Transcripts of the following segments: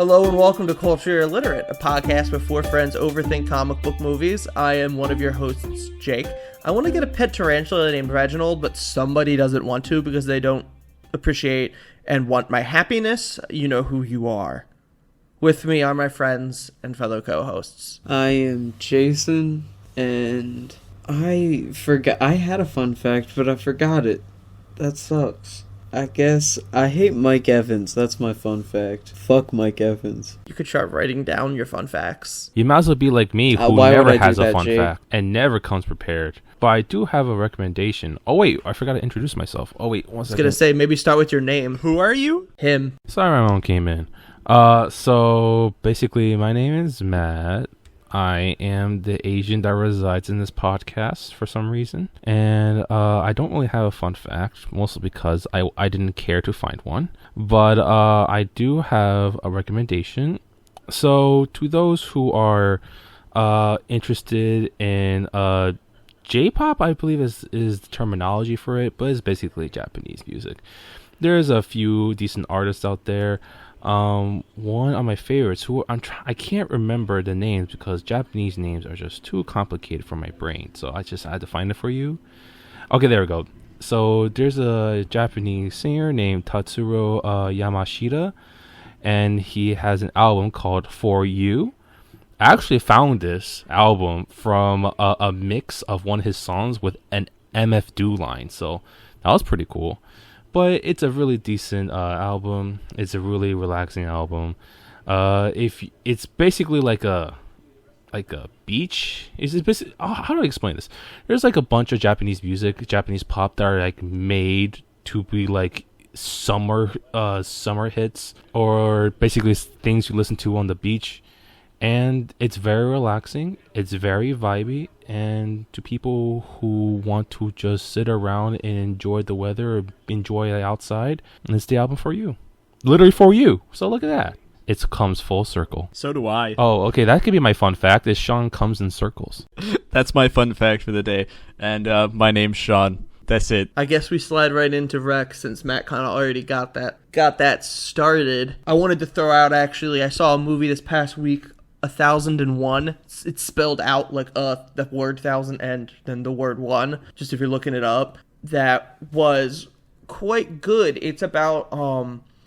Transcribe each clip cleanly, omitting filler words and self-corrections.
Hello and welcome to Culture Illiterate, a podcast where four friends overthink comic book movies. I am one of your hosts, Jake. I want to get a pet tarantula named Reginald, but somebody doesn't want to because they don't appreciate and want my happiness. You know who you are. With me are my friends and fellow co-hosts. I am Jason, and I forgot. I had a fun fact, but I forgot it. That sucks. I guess I hate Mike Evans. That's my fun fact. Fuck Mike Evans. You could start writing down your fun facts. You might as well be like me, who never has a fun fact and never comes prepared. But I do have a recommendation. Oh wait, I forgot to introduce myself. Oh wait, 1 second. I was gonna say, maybe start with your name. Who are you? Him. Sorry, my mom came in. So basically, my name is Matt. I am the Asian that resides in this podcast for some reason. And I don't really have a fun fact, mostly because I didn't care to find one. But I do have a recommendation. So to those who are interested in J-pop, I believe is the terminology for it, but it's basically Japanese music. There's a few decent artists out there. One of my favorites who I can't remember the names because Japanese names are just too complicated for my brain, so I had to find it for you. Okay, there we go. So there's a Japanese singer named Tatsuro Yamashita, and he has an album called For You. I actually found this album from a mix of one of his songs with an MF Do line, so that was pretty cool. But it's a really decent album. It's a really relaxing album. If it's basically like a beach. How do I explain this? There's like a bunch of Japanese music, Japanese pop that are like made to be like summer hits, or basically things you listen to on the beach. And it's very relaxing. It's very vibey. And to people who want to just sit around and enjoy the weather or enjoy it outside, it's the album for you. Literally for you. So look at that. It comes full circle. So do I. Oh, okay. That could be my fun fact, is Sean comes in circles. That's my fun fact for the day. And my name's Sean. That's it. I guess we slide right into Rec since Matt kind of already got that started. I wanted to throw out, actually, I saw a movie this past week, 1001. It's spelled out like the word 1000 and then the word one, just if you're looking it up. That was quite good. It's about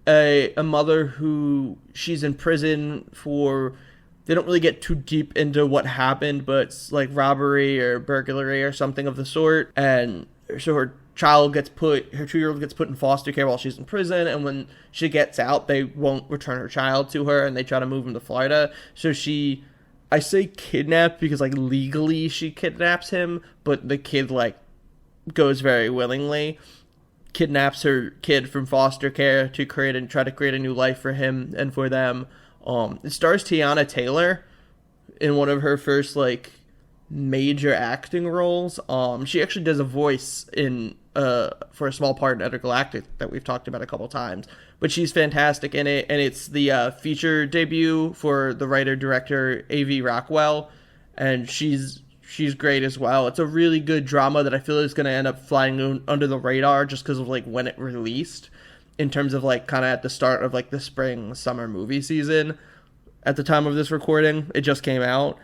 a mother who she's in prison for, they don't really get too deep into what happened, but it's like robbery or burglary or something of the sort. And so her 2-year-old gets put in foster care while she's in prison, and when she gets out, they won't return her child to her, and they try to move him to Florida. So I say kidnapped because like legally she kidnaps him, but the kid like goes very willingly, kidnaps her kid from foster care to try to create a new life for him and for them. It stars Tiana Taylor in one of her first like major acting roles. She actually does a voice in for a small part in Intergalactic that we've talked about a couple times, but she's fantastic in it, and it's the feature debut for the writer-director A.V. Rockwell, and she's great as well. It's a really good drama that I feel is going to end up flying under the radar just because of like when it released, in terms of like kind of at the start of like the spring summer movie season. At the time of this recording, it just came out.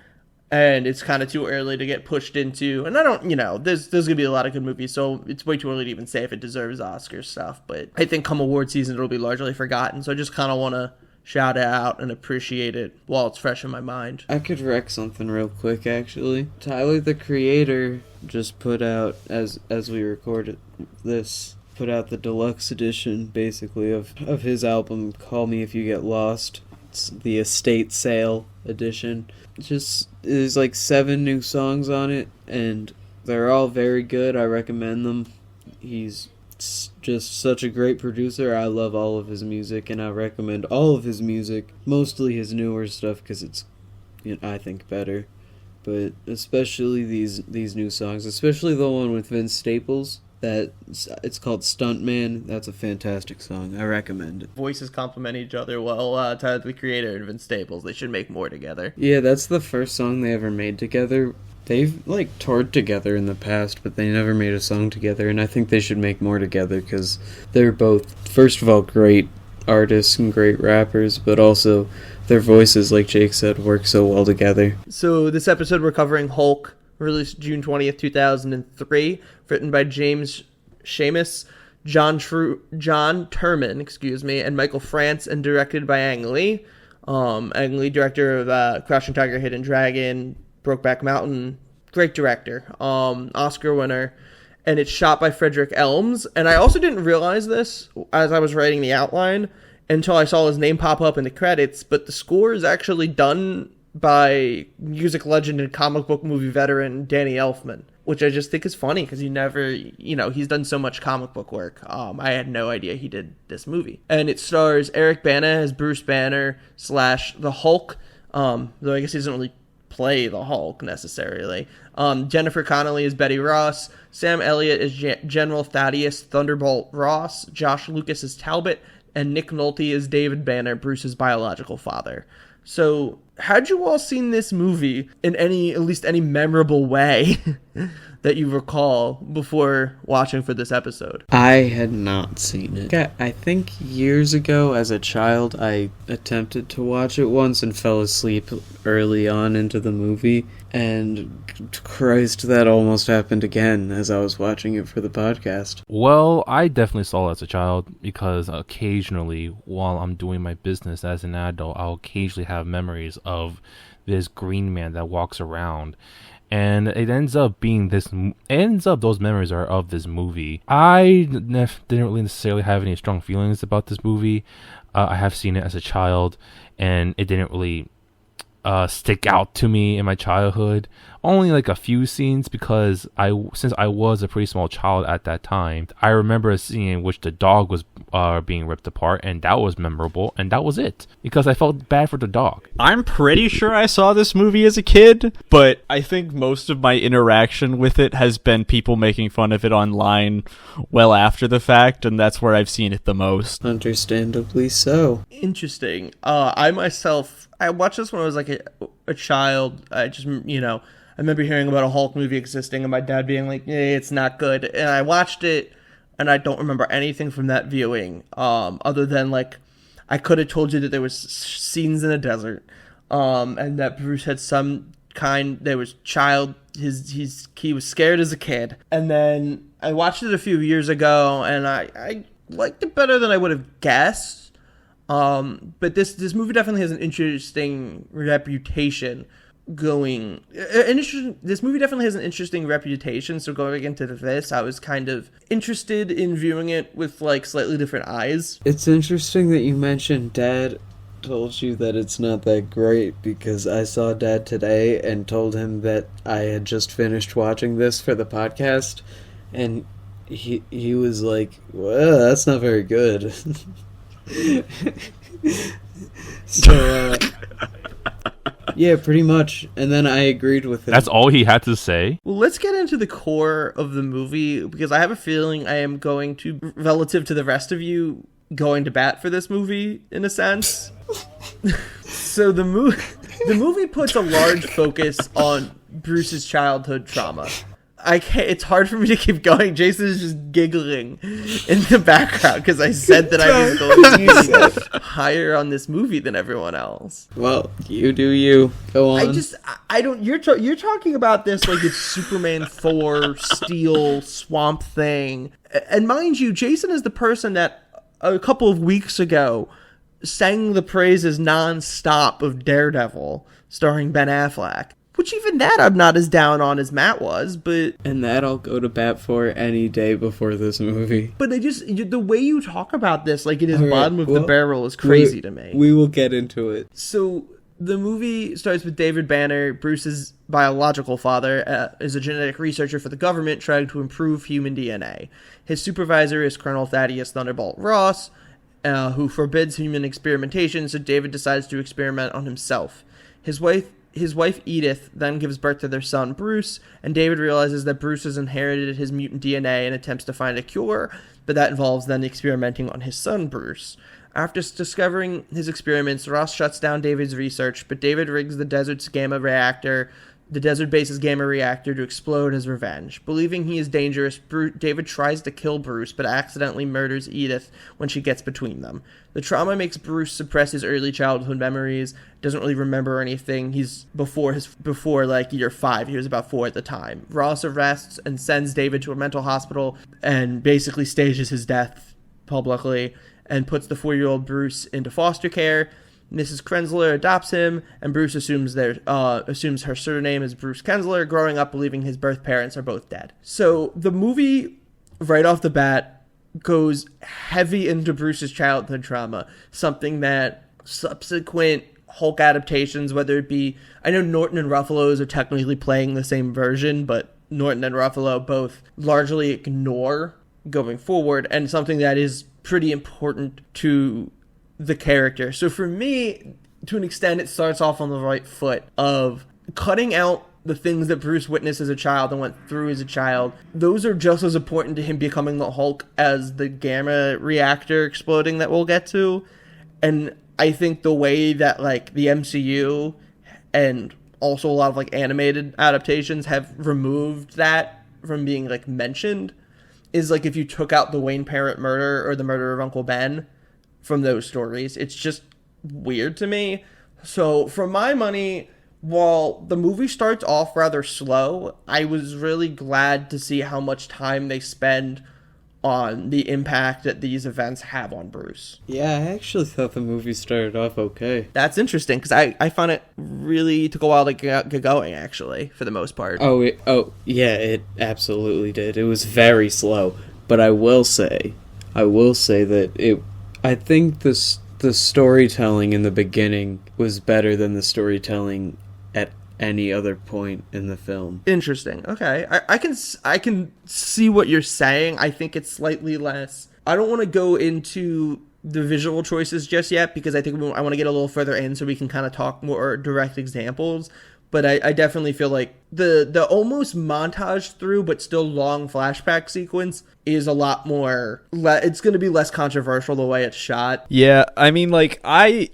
And it's kind of too early to get pushed into. And I don't, there's going to be a lot of good movies, so it's way too early to even say if it deserves Oscar stuff. But I think come award season, it'll be largely forgotten. So I just kind of want to shout it out and appreciate it while it's fresh in my mind. I could wreck something real quick, actually. Tyler, the Creator, just put out, as we recorded this, put out the deluxe edition, basically, of his album, Call Me If You Get Lost. It's the estate sale edition. There's like 7 new songs on it, and they're all very good. I recommend them. He's just such a great producer. I love all of his music, and I recommend all of his music, mostly his newer stuff, because it's, I think, better. But especially these new songs, especially the one with Vince Staples. It's called Stuntman. That's a fantastic song. I recommend it. Voices complement each other well. Tyler, the Creator, and Vince Staples. They should make more together. Yeah, that's the first song they ever made together. They've like toured together in the past, but they never made a song together. And I think they should make more together because they're both, first of all, great artists and great rappers, but also their voices, like Jake said, work so well together. So this episode we're covering Hulk, released June 20th, 2003, written by James Schamus, John Turman, and Michael France, and directed by Ang Lee. Ang Lee, director of Crouching Tiger, Hidden Dragon, Brokeback Mountain, great director, Oscar winner, and it's shot by Frederick Elms. And I also didn't realize this as I was writing the outline until I saw his name pop up in the credits, but the score is actually done by music legend and comic book movie veteran Danny Elfman, which I just think is funny because he's done so much comic book work. I had no idea he did this movie. And it stars Eric Bana as Bruce Banner / the Hulk, though I guess he doesn't really play the Hulk necessarily. Jennifer Connelly as Betty Ross, Sam Elliott as General Thaddeus Thunderbolt Ross, Josh Lucas as Talbot, and Nick Nolte as David Banner, Bruce's biological father. So, had you all seen this movie in at least any memorable way that you recall before watching for this episode? I had not seen it. I think years ago as a child I attempted to watch it once and fell asleep early on into the movie. And Christ, that almost happened again as I was watching it for the podcast. Well, I definitely saw it as a child because occasionally while I'm doing my business as an adult, I'll occasionally have memories of this green man that walks around. And it ends up those memories are of this movie. I didn't really necessarily have any strong feelings about this movie. I have seen it as a child, and it didn't really stick out to me in my childhood. Only like a few scenes, because since I was a pretty small child at that time, I remember a scene in which the dog was being ripped apart, and that was memorable, and that was it, because I felt bad for the dog. I'm pretty sure I saw this movie as a kid, but I think most of my interaction with it has been people making fun of it online well after the fact, and that's where I've seen it the most. Understandably so. Interesting. I watched this when I was like a child. I remember hearing about a Hulk movie existing and my dad being like, "Hey, it's not good." And I watched it, and I don't remember anything from that viewing, other than like I could have told you that there was scenes in a desert, and that Bruce had he was scared as a kid. And then I watched it a few years ago, and I liked it better than I would have guessed. But this movie definitely has an interesting reputation. This movie definitely has an interesting reputation, so going into this, I was kind of interested in viewing it with like slightly different eyes. It's interesting that you mentioned Dad told you that it's not that great, because I saw Dad today and told him that I had just finished watching this for the podcast, and he was like, "Well, that's not very good." So, yeah, pretty much. And then I agreed with him. That's all he had to say? Well, let's get into the core of the movie, because I have a feeling I am going to, relative to the rest of you, going to bat for this movie, in a sense. So the movie puts a large focus on Bruce's childhood trauma. It's hard for me to keep going. Jason is just giggling in the background because I said that I was going to be higher on this movie than everyone else. Well, you do you. Go on. I don't. You're talking about this like it's Superman, Thor, Steel, Swamp Thing, and mind you, Jason is the person that a couple of weeks ago sang the praises nonstop of Daredevil, starring Ben Affleck. Which even that I'm not as down on as Matt was, but... And that I'll go to bat for any day before this movie. But the way you talk about this, like it is bottom of the barrel, is crazy to me. We will get into it. So, the movie starts with David Banner, Bruce's biological father, is a genetic researcher for the government trying to improve human DNA. His supervisor is Colonel Thaddeus Thunderbolt Ross, who forbids human experimentation, so David decides to experiment on himself. His wife Edith then gives birth to their son Bruce, and David realizes that Bruce has inherited his mutant DNA and attempts to find a cure, but that involves then experimenting on his son Bruce. After discovering his experiments, Ross shuts down David's research, but David rigs the desert's gamma reactor the desert base's gamma reactor to explode as revenge. Believing he is dangerous, David tries to kill Bruce, but accidentally murders Edith when she gets between them. The trauma makes Bruce suppress his early childhood memories, doesn't really remember anything. He's before like year 5, he was about 4 at the time. Ross arrests and sends David to a mental hospital and basically stages his death publicly and puts the 4-year-old Bruce into foster care. Mrs. Krenzler adopts him, and Bruce assumes her surname is Bruce Kenzler, growing up believing his birth parents are both dead. So the movie, right off the bat, goes heavy into Bruce's childhood trauma, something that subsequent Hulk adaptations, whether it be, I know Norton and Ruffalo's are technically playing the same version, but Norton and Ruffalo both largely ignore going forward, and something that is pretty important to the character. So for me, to an extent, it starts off on the right foot of cutting out the things that Bruce witnessed as a child and went through as a child. Those are just as important to him becoming the Hulk as the gamma reactor exploding that we'll get to. And I think the way that like the MCU and also a lot of like animated adaptations have removed that from being like mentioned is like if you took out the Wayne Parent murder or the murder of Uncle Ben from those stories. It's just weird to me. So for my money, while the movie starts off rather slow, I was really glad to see how much time they spend on the impact that these events have on Bruce. Yeah, I actually thought the movie started off okay. That's interesting, because I found it really took a while to get going, actually, for the most part. Yeah, it absolutely did. It was very slow. But I will say that I think the storytelling in the beginning was better than the storytelling at any other point in the film. Interesting. Okay. I can see what you're saying. I think it's slightly less. I don't want to go into the visual choices just yet because I think I want to get a little further in so we can kind of talk more direct examples. But I definitely feel like the almost montage through but still long flashback sequence is a lot more... it's going to be less controversial the way it's shot. Yeah, I mean, like, I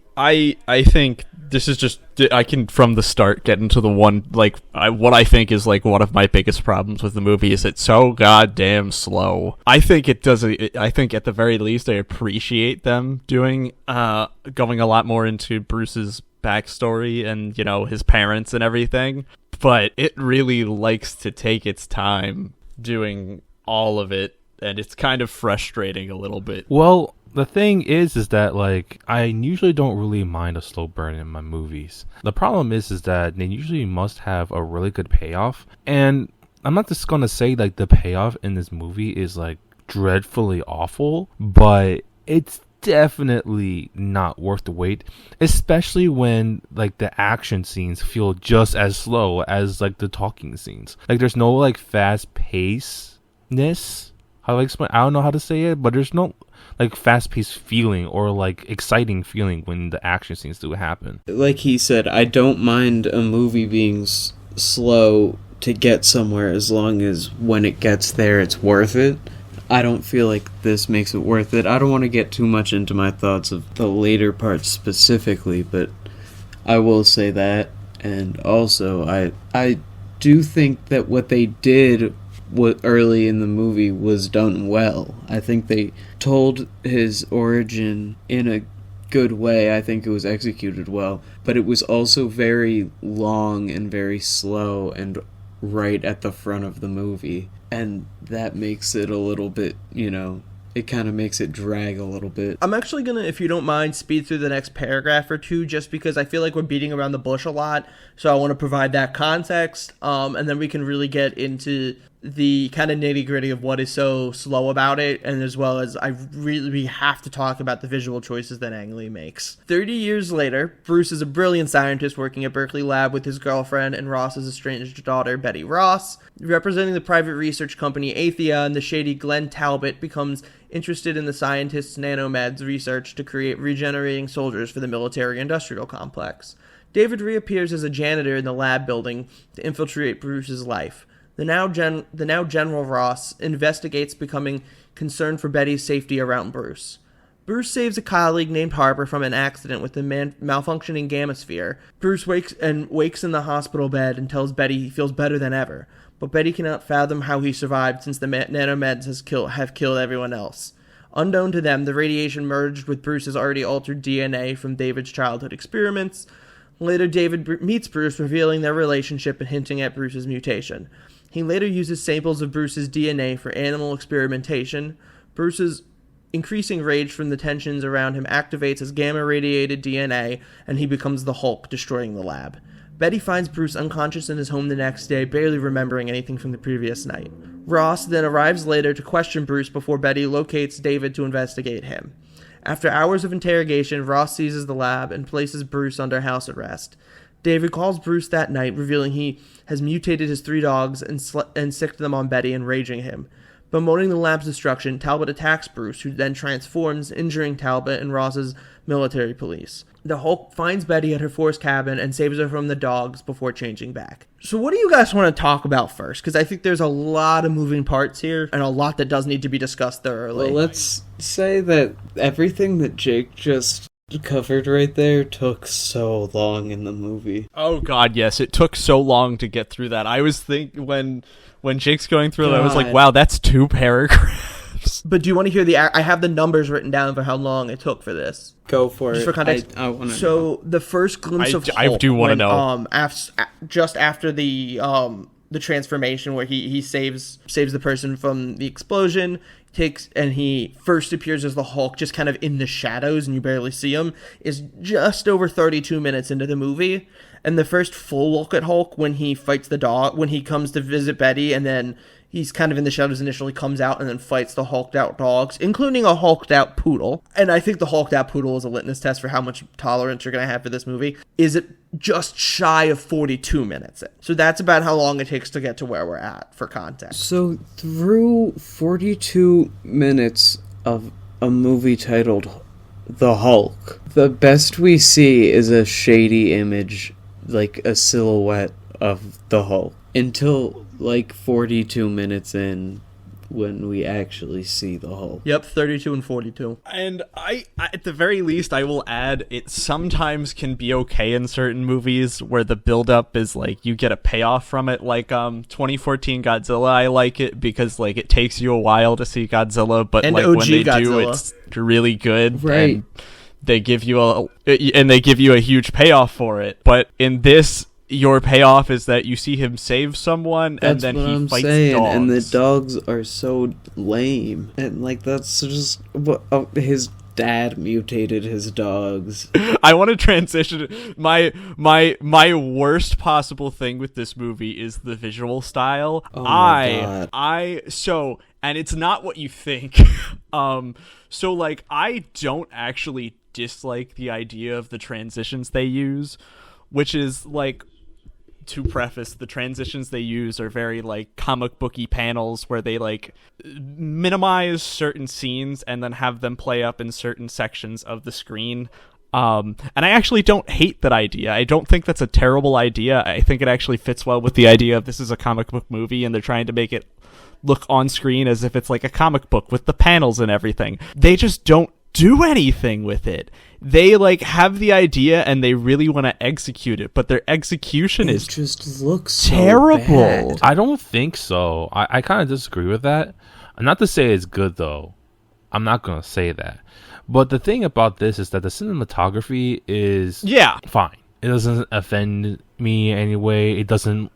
think this is just... I can, from the start, get into the one, like, what I think is, like, one of my biggest problems with the movie is it's so goddamn slow. I think it does... I think, at the very least, I appreciate them going a lot more into Bruce's backstory and, you know, his parents and everything, but it really likes to take its time doing all of it, and it's kind of frustrating a little bit. Well, the thing is that, like, I usually don't really mind a slow burn in my movies. The problem is that they usually must have a really good payoff, and I'm not just gonna say, like, the payoff in this movie is, like, dreadfully awful, but it's definitely not worth the wait, especially when like the action scenes feel just as slow as like the talking scenes. Like there's no like fast paceness. How do I explain? I don't know how to say it, but there's no like fast paced feeling or like exciting feeling when the action scenes do happen. Like he said, I don't mind a movie being slow to get somewhere as long as when it gets there it's worth it. I don't feel like this makes it worth it. I don't want to get too much into my thoughts of the later parts specifically, but I will say that. And also, I do think that what they did early in the movie was done well. I think they told his origin in a good way. I think it was executed well. But it was also very long and very slow and right at the front of the movie. And that makes it a little bit, you know, it kind of makes it drag a little bit. I'm actually going to, if you don't mind, speed through the next paragraph or two, just because I feel like we're beating around the bush a lot. So I want to provide that context, and then we can really get into the kind of nitty-gritty of what is so slow about it, and as well as we have to talk about the visual choices that Ang Lee makes. 30 years later, Bruce is a brilliant scientist working at Berkeley Lab with his girlfriend and Ross's estranged daughter, Betty Ross. Representing the private research company Athia, and the shady Glenn Talbot becomes interested in the scientist's nanomeds research to create regenerating soldiers for the military-industrial complex. David reappears as a janitor in the lab building to infiltrate Bruce's life. The now General Ross investigates, becoming concerned for Betty's safety around Bruce. Bruce saves a colleague named Harper from an accident with the malfunctioning gamma sphere. Bruce wakes in the hospital bed and tells Betty he feels better than ever, but Betty cannot fathom how he survived since the nanomeds have killed everyone else. Unknown to them, the radiation merged with Bruce's already altered DNA from David's childhood experiments. Later, David meets Bruce, revealing their relationship and hinting at Bruce's mutation. He later uses samples of Bruce's DNA for animal experimentation. Bruce's increasing rage from the tensions around him activates his gamma-radiated DNA, and he becomes the Hulk, destroying the lab. Betty finds Bruce unconscious in his home the next day, barely remembering anything from the previous night. Ross then arrives later to question Bruce before Betty locates David to investigate him. After hours of interrogation, Ross seizes the lab and places Bruce under house arrest. David calls Bruce that night, revealing he has mutated his 3 dogs and sicked them on Betty, enraging him. Bemoaning the lab's destruction, Talbot attacks Bruce, who then transforms, injuring Talbot and Ross's military police. The Hulk finds Betty at her forced cabin and saves her from the dogs before changing back. So what do you guys want to talk about first? Because I think there's a lot of moving parts here and a lot that does need to be discussed thoroughly. Well, let's say that everything that Jake just covered right there took so long in the movie. Oh god, yes, it took so long to get through that. I was thinking when Jake's going through it, I was like, wow, that's 2 paragraphs. But do you want to hear I have the numbers written down for how long it took for this. Go for it. Just for context. I want to know. The first glimpse of Hulk, I do want to know. Just after the transformation where he saves the person from the explosion, he first appears as the Hulk just kind of in the shadows and you barely see him, is just over 32 minutes into the movie. And the first full look at Hulk when he fights the dog, when he comes to visit Betty, and then he's kind of in the shadows initially, comes out and then fights the hulked out dogs, including a hulked out poodle. And I think the hulked out poodle is a litmus test for how much tolerance you're going to have for this movie. Is it just shy of 42 minutes in? So that's about how long it takes to get to where we're at for context. So through 42 minutes of a movie titled The Hulk, the best we see is a shady image, like a silhouette of the Hulk, until like 42 minutes in when we actually see the Hulk. Yep, 32 and 42. And I at the very least, I will add, it sometimes can be okay in certain movies where the build-up is like, you get a payoff from it, like 2014 Godzilla. I like it because like it takes you a while to see Godzilla, but and like OG when they Godzilla. do, it's really good. Right. And they give you a huge payoff for it. But in this, your payoff is that you see him save someone, That's and then what he I'm fights saying, dogs. and the dogs are so lame. And like that's just what his dad mutated his dogs. I want to transition. My worst possible thing with this movie is the visual style. Oh my God. So, and it's not what you think. So like I don't actually dislike the idea of the transitions they use, which is like, to preface, the transitions they use are very like comic booky panels where they like minimize certain scenes and then have them play up in certain sections of the screen. And I actually don't hate that idea. I don't think that's a terrible idea. I think it actually fits well with the idea of this is a comic book movie and they're trying to make it look on screen as if it's like a comic book with the panels and everything. They just don't do anything with it. They like have the idea and they really want to execute it, but their execution is just looks terrible. So bad. I don't think so. I kind of disagree with that. Not to say it's good though. I'm not gonna say that. But the thing about this is that the cinematography is fine. It doesn't offend me anyway. It doesn't,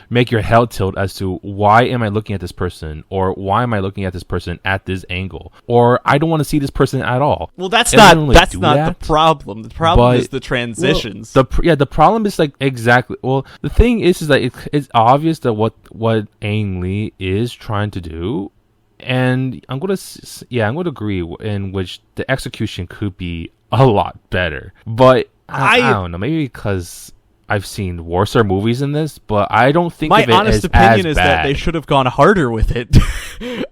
make your head tilt as to why am I looking at this person, or why am I looking at this person at this angle, or I don't want to see this person at all. Well, that's It not doesn't really do the that, problem. The problem but- is the transitions. The problem is like exactly. Well, the thing is that it's obvious that what Ang Lee is trying to do, and I'm going to agree in which the execution could be a lot better. But I don't know, maybe because I've seen worser movies in this, but I don't think my of it honest as opinion as is bad. that they should have gone harder with it.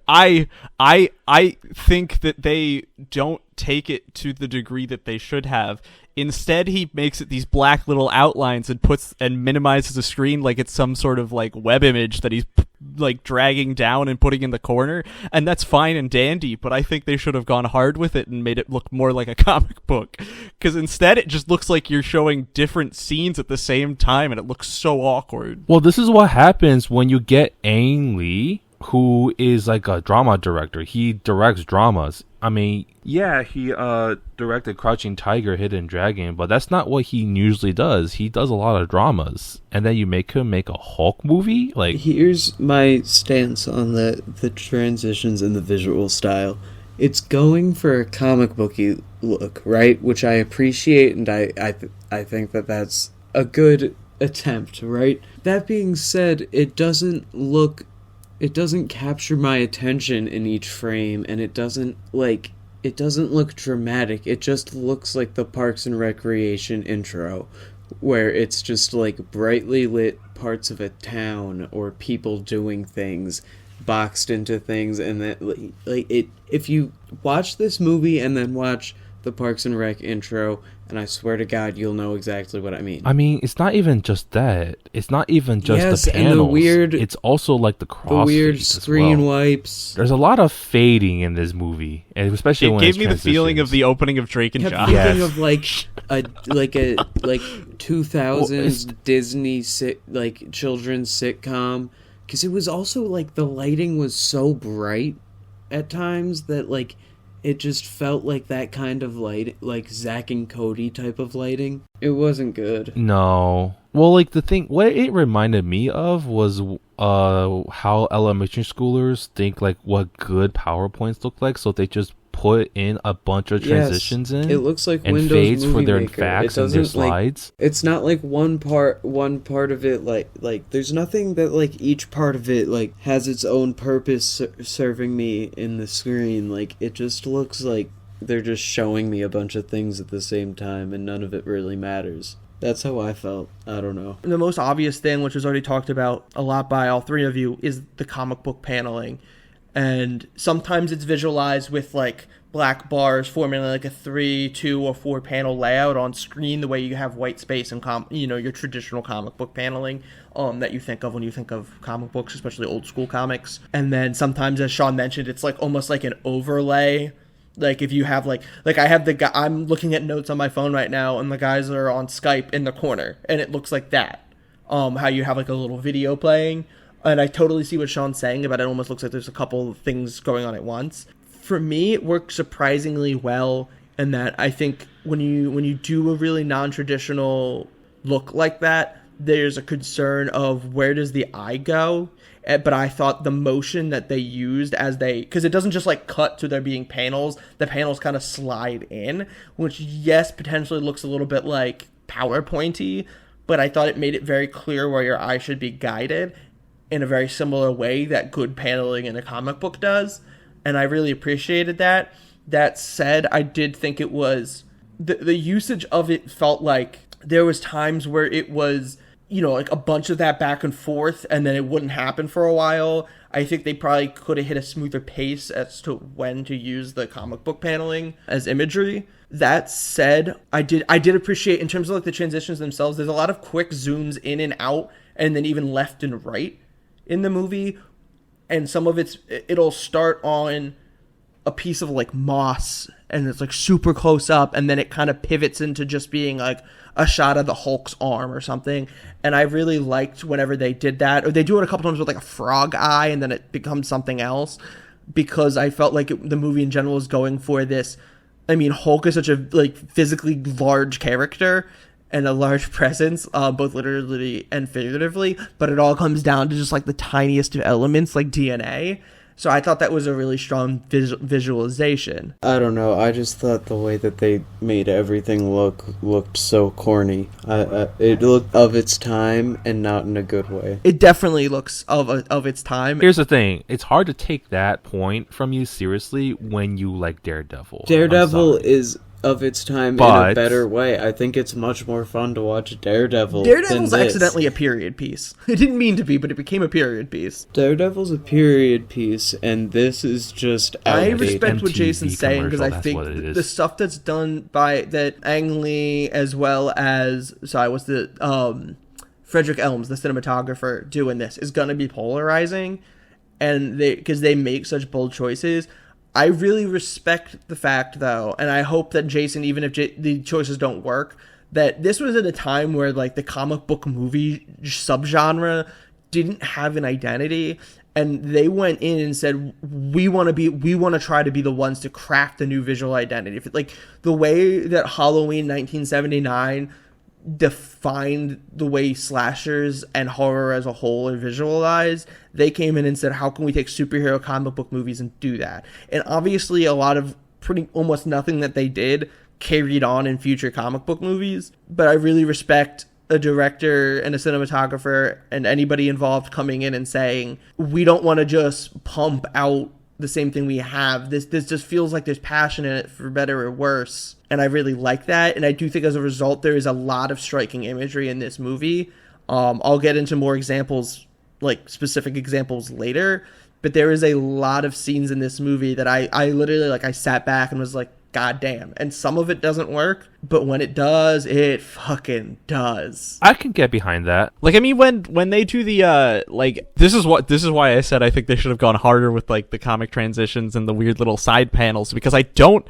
I think that they don't take it to the degree that they should have. Instead, he makes it these black little outlines and minimizes the screen like it's some sort of like web image that he's like dragging down and putting in the corner, and that's fine and dandy, but I think they should have gone hard with it and made it look more like a comic book, because instead it just looks like you're showing different scenes at the same time, and it looks so awkward. Well, this is what happens when you get Ang Lee, who is like a drama director. He directs dramas. I mean, yeah, he directed Crouching Tiger, Hidden Dragon, but that's not what he usually does. He does a lot of dramas, and then you make him make a Hulk movie? Like, here's my stance on the transitions in the visual style. It's going for a comic booky look, right? Which I appreciate, and I think that that's a good attempt, right? That being said, it doesn't capture my attention in each frame, and it doesn't look dramatic. It just looks like the Parks and Recreation intro, where it's just like brightly lit parts of a town or people doing things boxed into things, and that like it. If you watch this movie and then watch the Parks and Rec intro, and I swear to God, you'll know exactly what I mean. I mean, it's not even just that. It's not even just the panels. And the weird, it's also like the crossfade. The weird screen wipes. There's a lot of fading in this movie, and especially when it gave me the feeling of the opening of Drake and Josh. Thinking of like a 2000s Disney children's sitcom, because it was also like the lighting was so bright at times that like it just felt like that kind of light, like Zack and Cody type of lighting. It wasn't good. No. Well, like what it reminded me of was how elementary schoolers think like what good PowerPoints look like, so they just put in a bunch of transitions in. It looks like and Windows fades Movie for their Maker. facts and their slides. It's not like one part of it like there's nothing that like each part of it like has its own purpose serving me in the screen. Like it just looks like they're just showing me a bunch of things at the same time, and none of it really matters. That's how I felt. I don't know. The most obvious thing, which was already talked about a lot by all three of you, is the comic book paneling. And sometimes it's visualized with like black bars forming like a 3, 2, or 4 panel layout on screen, the way you have white space and your traditional comic book paneling that you think of when you think of comic books, especially old school comics. And then sometimes, as Sean mentioned, it's like almost like an overlay. Like if you have like I have the guy, I'm looking at notes on my phone right now, and the guys are on Skype in the corner, and it looks like that. How you have like a little video playing. And I totally see what Sean's saying about it. Almost looks like there's a couple of things going on at once. For me, it works surprisingly well in that I think when you do a really non-traditional look like that, there's a concern of where does the eye go? But I thought the motion that they used because it doesn't just like cut to there being panels, the panels kind of slide in, which yes, potentially looks a little bit like PowerPointy, but I thought it made it very clear where your eye should be guided in a very similar way that good paneling in a comic book does, and I really appreciated that. That said, I did think it was the usage of it felt like there was times where it was, like a bunch of that back and forth, and then it wouldn't happen for a while. I think they probably could have hit a smoother pace as to when to use the comic book paneling as imagery. That said, I did appreciate, in terms of like the transitions themselves, there's a lot of quick zooms in and out, and then even left and right in the movie, and some of it'll start on a piece of like moss, and it's like super close up, and then it kind of pivots into just being like a shot of the Hulk's arm or something. And I really liked whenever they did that, or they do it a couple times with like a frog eye, and then it becomes something else, because I felt like the movie in general is going for this. I mean, Hulk is such a like physically large character and a large presence, both literally and figuratively, but it all comes down to just like the tiniest of elements, like DNA. So I thought that was a really strong visualization. I don't know. I just thought the way that they made everything looked so corny. It looked of its time, and not in a good way. It definitely looks of its time. Here's the thing. It's hard to take that point from you seriously when you like Daredevil. Daredevil is of its time in But- a better way. I think it's much more fun to watch Daredevil Daredevil's than this. accidentally a period piece. It didn't mean to be, but it became a period piece. Daredevil's a period piece, and this is just I outdated. respect what MTV Jason's saying, because I commercial, think that's what it is. the stuff that's done by that Ang Lee, as well as Frederick Elms, the cinematographer, doing this is going to be polarizing, and because they make such bold choices. I really respect the fact, though, and I hope that Jason, even if the choices don't work, that this was at a time where like the comic book movie subgenre didn't have an identity, and they went in and said, we want to try to be the ones to craft a new visual identity. Like the way that Halloween 1979 defined the way slashers and horror as a whole are visualized, they came in and said, how can we take superhero comic book movies and do that? And obviously a lot of almost nothing that they did carried on in future comic book movies, but I really respect a director and a cinematographer and anybody involved coming in and saying, we don't want to just pump out the same thing we have. This just feels like there's passion in it, for better or worse. And I really like that. And I do think as a result, there is a lot of striking imagery in this movie. I'll get into more examples, like specific examples later. But there is a lot of scenes in this movie that I literally, like, I sat back and was like, God damn. And some of it doesn't work, but when it does, it fucking does. I can get behind that. Like, I mean, when they do the this is why I said I think they should have gone harder with like the comic transitions and the weird little side panels, because I don't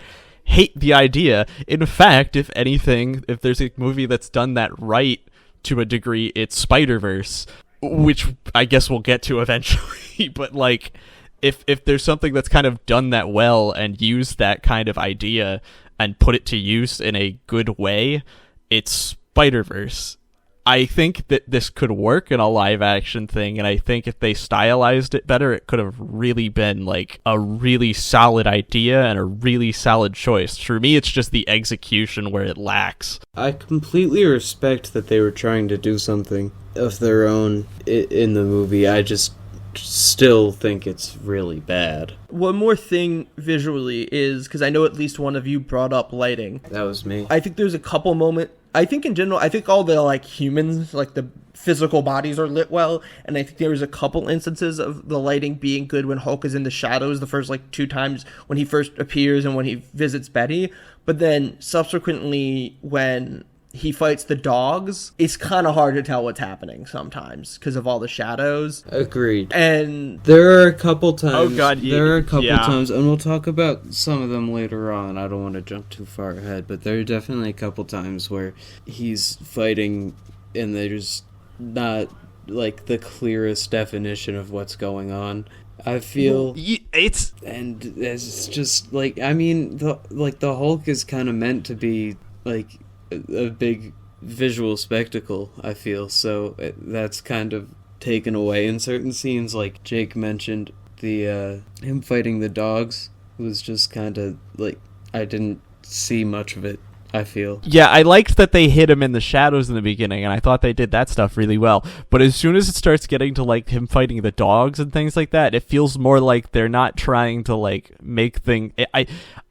hate the idea. In fact, if anything, if there's a movie that's done that right to a degree, it's Spider-Verse, which I guess we'll get to eventually. But like, if there's something that's kind of done that well and used that kind of idea and put it to use in a good way, it's Spider-Verse. I think that this could work in a live action thing, and I think if they stylized it better, it could have really been like a really solid idea and a really solid choice. For me, it's just the execution where it lacks. I completely respect that they were trying to do something of their own in the movie. I just still think it's really bad. One more thing visually is, because I know at least one of you brought up lighting. That was me. I think there's a couple moments. I think in general, I think all the like humans, like the physical bodies are lit well, and I think there was a couple instances of the lighting being good when Hulk is in the shadows the first like 2 times when he first appears and when he visits Betty. But then subsequently when he fights the dogs, it's kind of hard to tell what's happening sometimes because of all the shadows. Agreed. And there are a couple times. Oh, God, there are a couple yeah. times, and we'll talk about some of them later on. I don't want to jump too far ahead, but there are definitely a couple times where he's fighting, and there's not like the clearest definition of what's going on. I feel It's and it's just like, I mean, the Hulk is kind of meant to be like a big visual spectacle, I feel, so that's kind of taken away in certain scenes. Like Jake mentioned, the him fighting the dogs was just kind of like, I didn't see much of it, I feel. Yeah, I liked that they hid him in the shadows in the beginning, and I thought they did that stuff really well. But as soon as it starts getting to like him fighting the dogs and things like that, it feels more like they're not trying to like make things.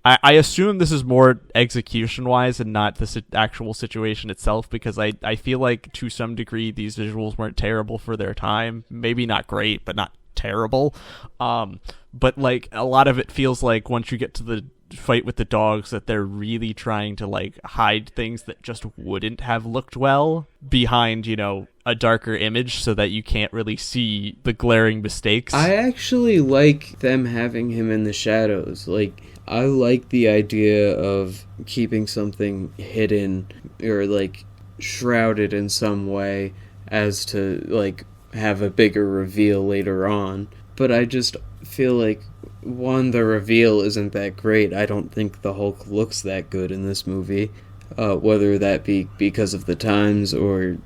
I assume this is more execution-wise and not the actual situation itself, because I feel like to some degree these visuals weren't terrible for their time. Maybe not great, but not terrible. But like a lot of it feels like once you get to the fight with the dogs that they're really trying to like hide things that just wouldn't have looked well behind, you know, a darker image so that you can't really see the glaring mistakes. I actually like them having him in the shadows. Like, I like the idea of keeping something hidden or like shrouded in some way as to like have a bigger reveal later on. But I just feel like, one, the reveal isn't that great. I don't think the Hulk looks that good in this movie, whether that be because of the times or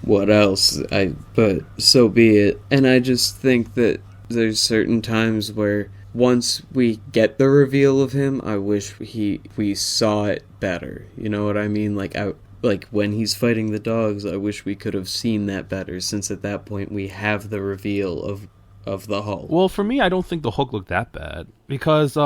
what else. But so be it. And I just think that there's certain times where once we get the reveal of him, I wish we saw it better. You know what I mean? Like when he's fighting the dogs, I wish we could have seen that better, since at that point we have the reveal of the Hulk. Well, for me, I don't think the Hulk looked that bad, because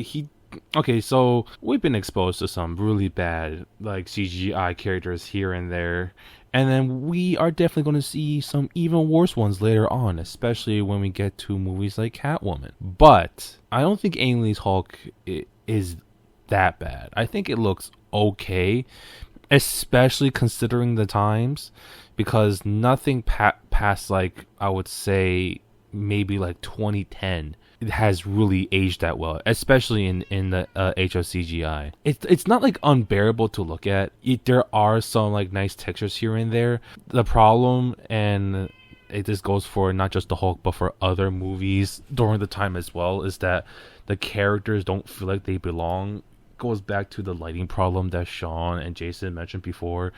he okay, so we've been exposed to some really bad like CGI characters here and there, and then we are definitely going to see some even worse ones later on, especially when we get to movies like Catwoman. But I don't think Ang Lee's Hulk is that bad. I think it looks okay, especially considering the times, because nothing past like I would say maybe like 2010 has really aged that well, especially in the age of CGI. It's not like unbearable to look at. There are some like nice textures here and there. The problem, and this goes for not just the Hulk but for other movies during the time as well, is that the characters don't feel like they belong. Goes back to the lighting problem that Sean and Jason mentioned before.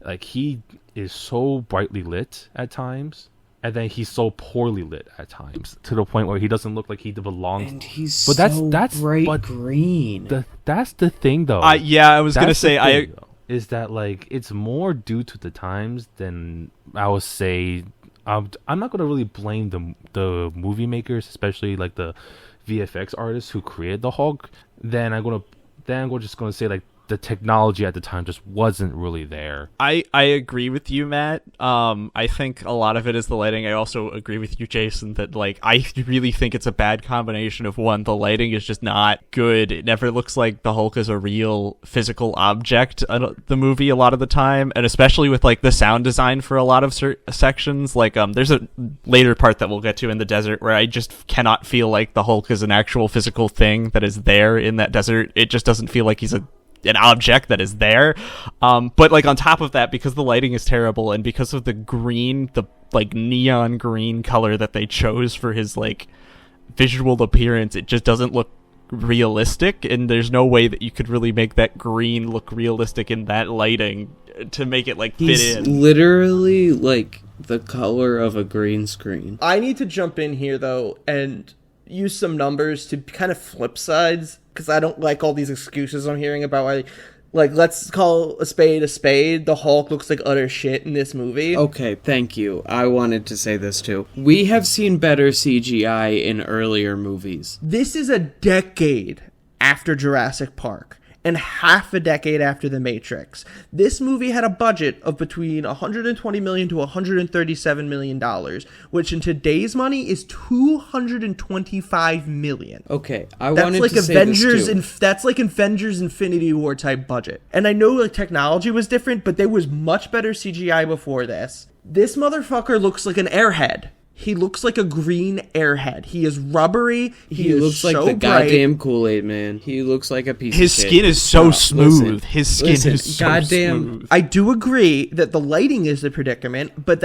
Like, he is so brightly lit at times, and then he's so poorly lit at times, to the point where he doesn't look like he belongs. And he's but that's bright green. That's the thing, though. Yeah, I was gonna say is that like it's more due to the times than I would say. I'm not gonna really blame the movie makers, especially like the VFX artists who created the Hulk. Then we're just going to say like the technology at the time just wasn't really there. I agree with you, Matt. I think a lot of it is the lighting. I also agree with you, Jason, that like I really think it's a bad combination of one, the lighting is just not good. It never looks like the Hulk is a real physical object in the movie a lot of the time, and especially with like the sound design for a lot of sections. Like there's a later part that we'll get to in the desert where I just cannot feel like the Hulk is an actual physical thing that is there in that desert. It just doesn't feel like he's an object that is there. But like on top of that, because the lighting is terrible and because of the green, the like neon green color that they chose for his like visual appearance, it just doesn't look realistic, and there's no way that you could really make that green look realistic in that lighting to make it like fit He's in. Literally like the color of a green screen. I need to jump in here though and use some numbers to kind of flip sides, because I don't like all these excuses I'm hearing about why, like, let's call a spade a spade. The Hulk looks like utter shit in this movie. Okay, thank you. I wanted to say this too. We have seen better CGI in earlier movies. This is a decade after Jurassic Park and half a decade after The Matrix. This movie had a budget of between $120 million to $137 million, which in today's money is $225 million. Okay, I That's wanted like to say this too. That's like Avengers Infinity War type budget. And I know like technology was different, but there was much better CGI before this. This motherfucker looks like an airhead. He looks like a green airhead. He is rubbery. He looks like so the bright. goddamn Kool-Aid man. He looks like a piece His of shit. skin is so smooth. Listen, His skin is so goddamn smooth. I do agree that the lighting is the predicament, but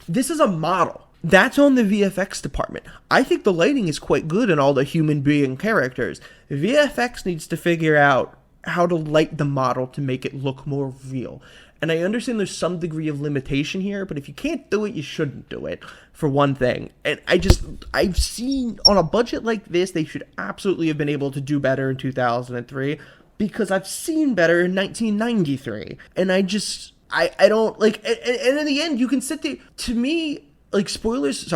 this is a model. That's on the VFX department. I think the lighting is quite good in all the human being characters. VFX needs to figure out how to light the model to make it look more real. And I understand there's some degree of limitation here, but if you can't do it, you shouldn't do it, for one thing. And I've seen, on a budget like this, they should absolutely have been able to do better in 2003, because I've seen better in 1993. And I don't, like, and in the end, you can sit there, to me, like, spoilers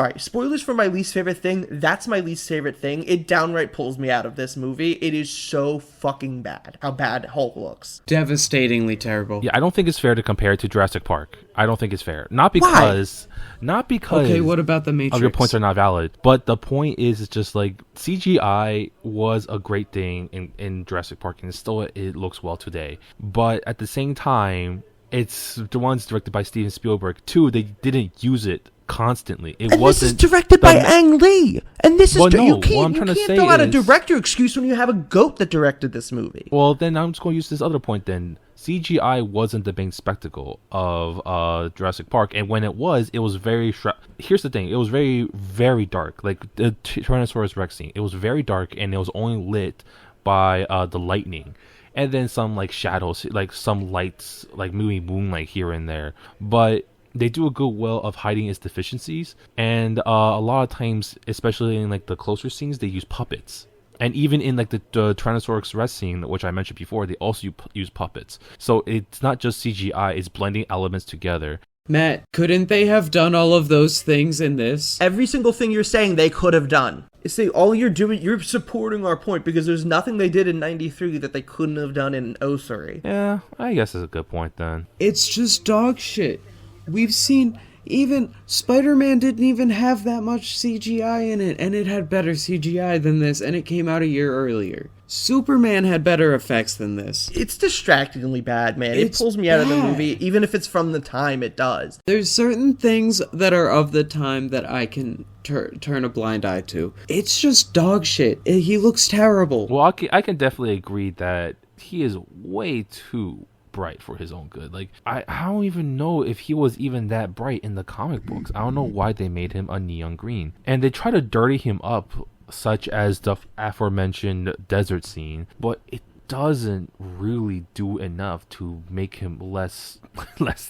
for my least favorite thing, that's my least favorite thing. It downright pulls me out of this movie. It is so fucking bad, how bad Hulk looks. Devastatingly terrible. Yeah, I don't think it's fair to compare it to Jurassic Park. I don't think it's fair. Not because Okay, what about the Matrix? your points are not valid, but the point is, it's just like CGI was a great thing in Jurassic Park, and still it looks well today. But at the same time, it's the ones directed by Steven Spielberg too. They didn't use it constantly. It and wasn't. This is directed by Ang Lee, and this is Well, no, you what I'm can't trying to say throw out a is- director excuse when you have a goat that directed this movie. Well, then I'm just going to use this other point then. CGI wasn't the main spectacle of Jurassic Park, and when it was very... Here's the thing. It was very, very dark. Like, the Tyrannosaurus Rex scene. It was very dark, and it was only lit by the lightning. And then some, like, shadows, like, some lights, like, moving moonlight here and there. But they do a good well of hiding its deficiencies, and a lot of times, especially in, like, the closer scenes, they use puppets. And even in like the Tyrannosaurus Rex scene, which I mentioned before, they also use puppets. So it's not just CGI; it's blending elements together. Matt, couldn't they have done all of those things in this? Every single thing you're saying they could have done. You see, all you're doing, you're supporting our point because there's nothing they did in 93 that they couldn't have done in 03. Yeah, I guess that's a good point then. It's just dog shit. We've seen... Even Spider-Man didn't even have that much CGI in it, and it had better CGI than this, and it came out a year earlier. Superman had better effects than this. It's distractingly bad, man. It's it pulls me out of the bad. movie, even if it's from the time it does. There's certain things that are of the time that I can turn a blind eye to. It's just dog shit. He looks terrible. Well, I can definitely agree that he is way too bright for his own good. Like, I don't even know if he was even that bright in the comic books. I don't know why they made him a neon green. And they try to dirty him up, such as the aforementioned desert scene, but it doesn't really do enough to make him less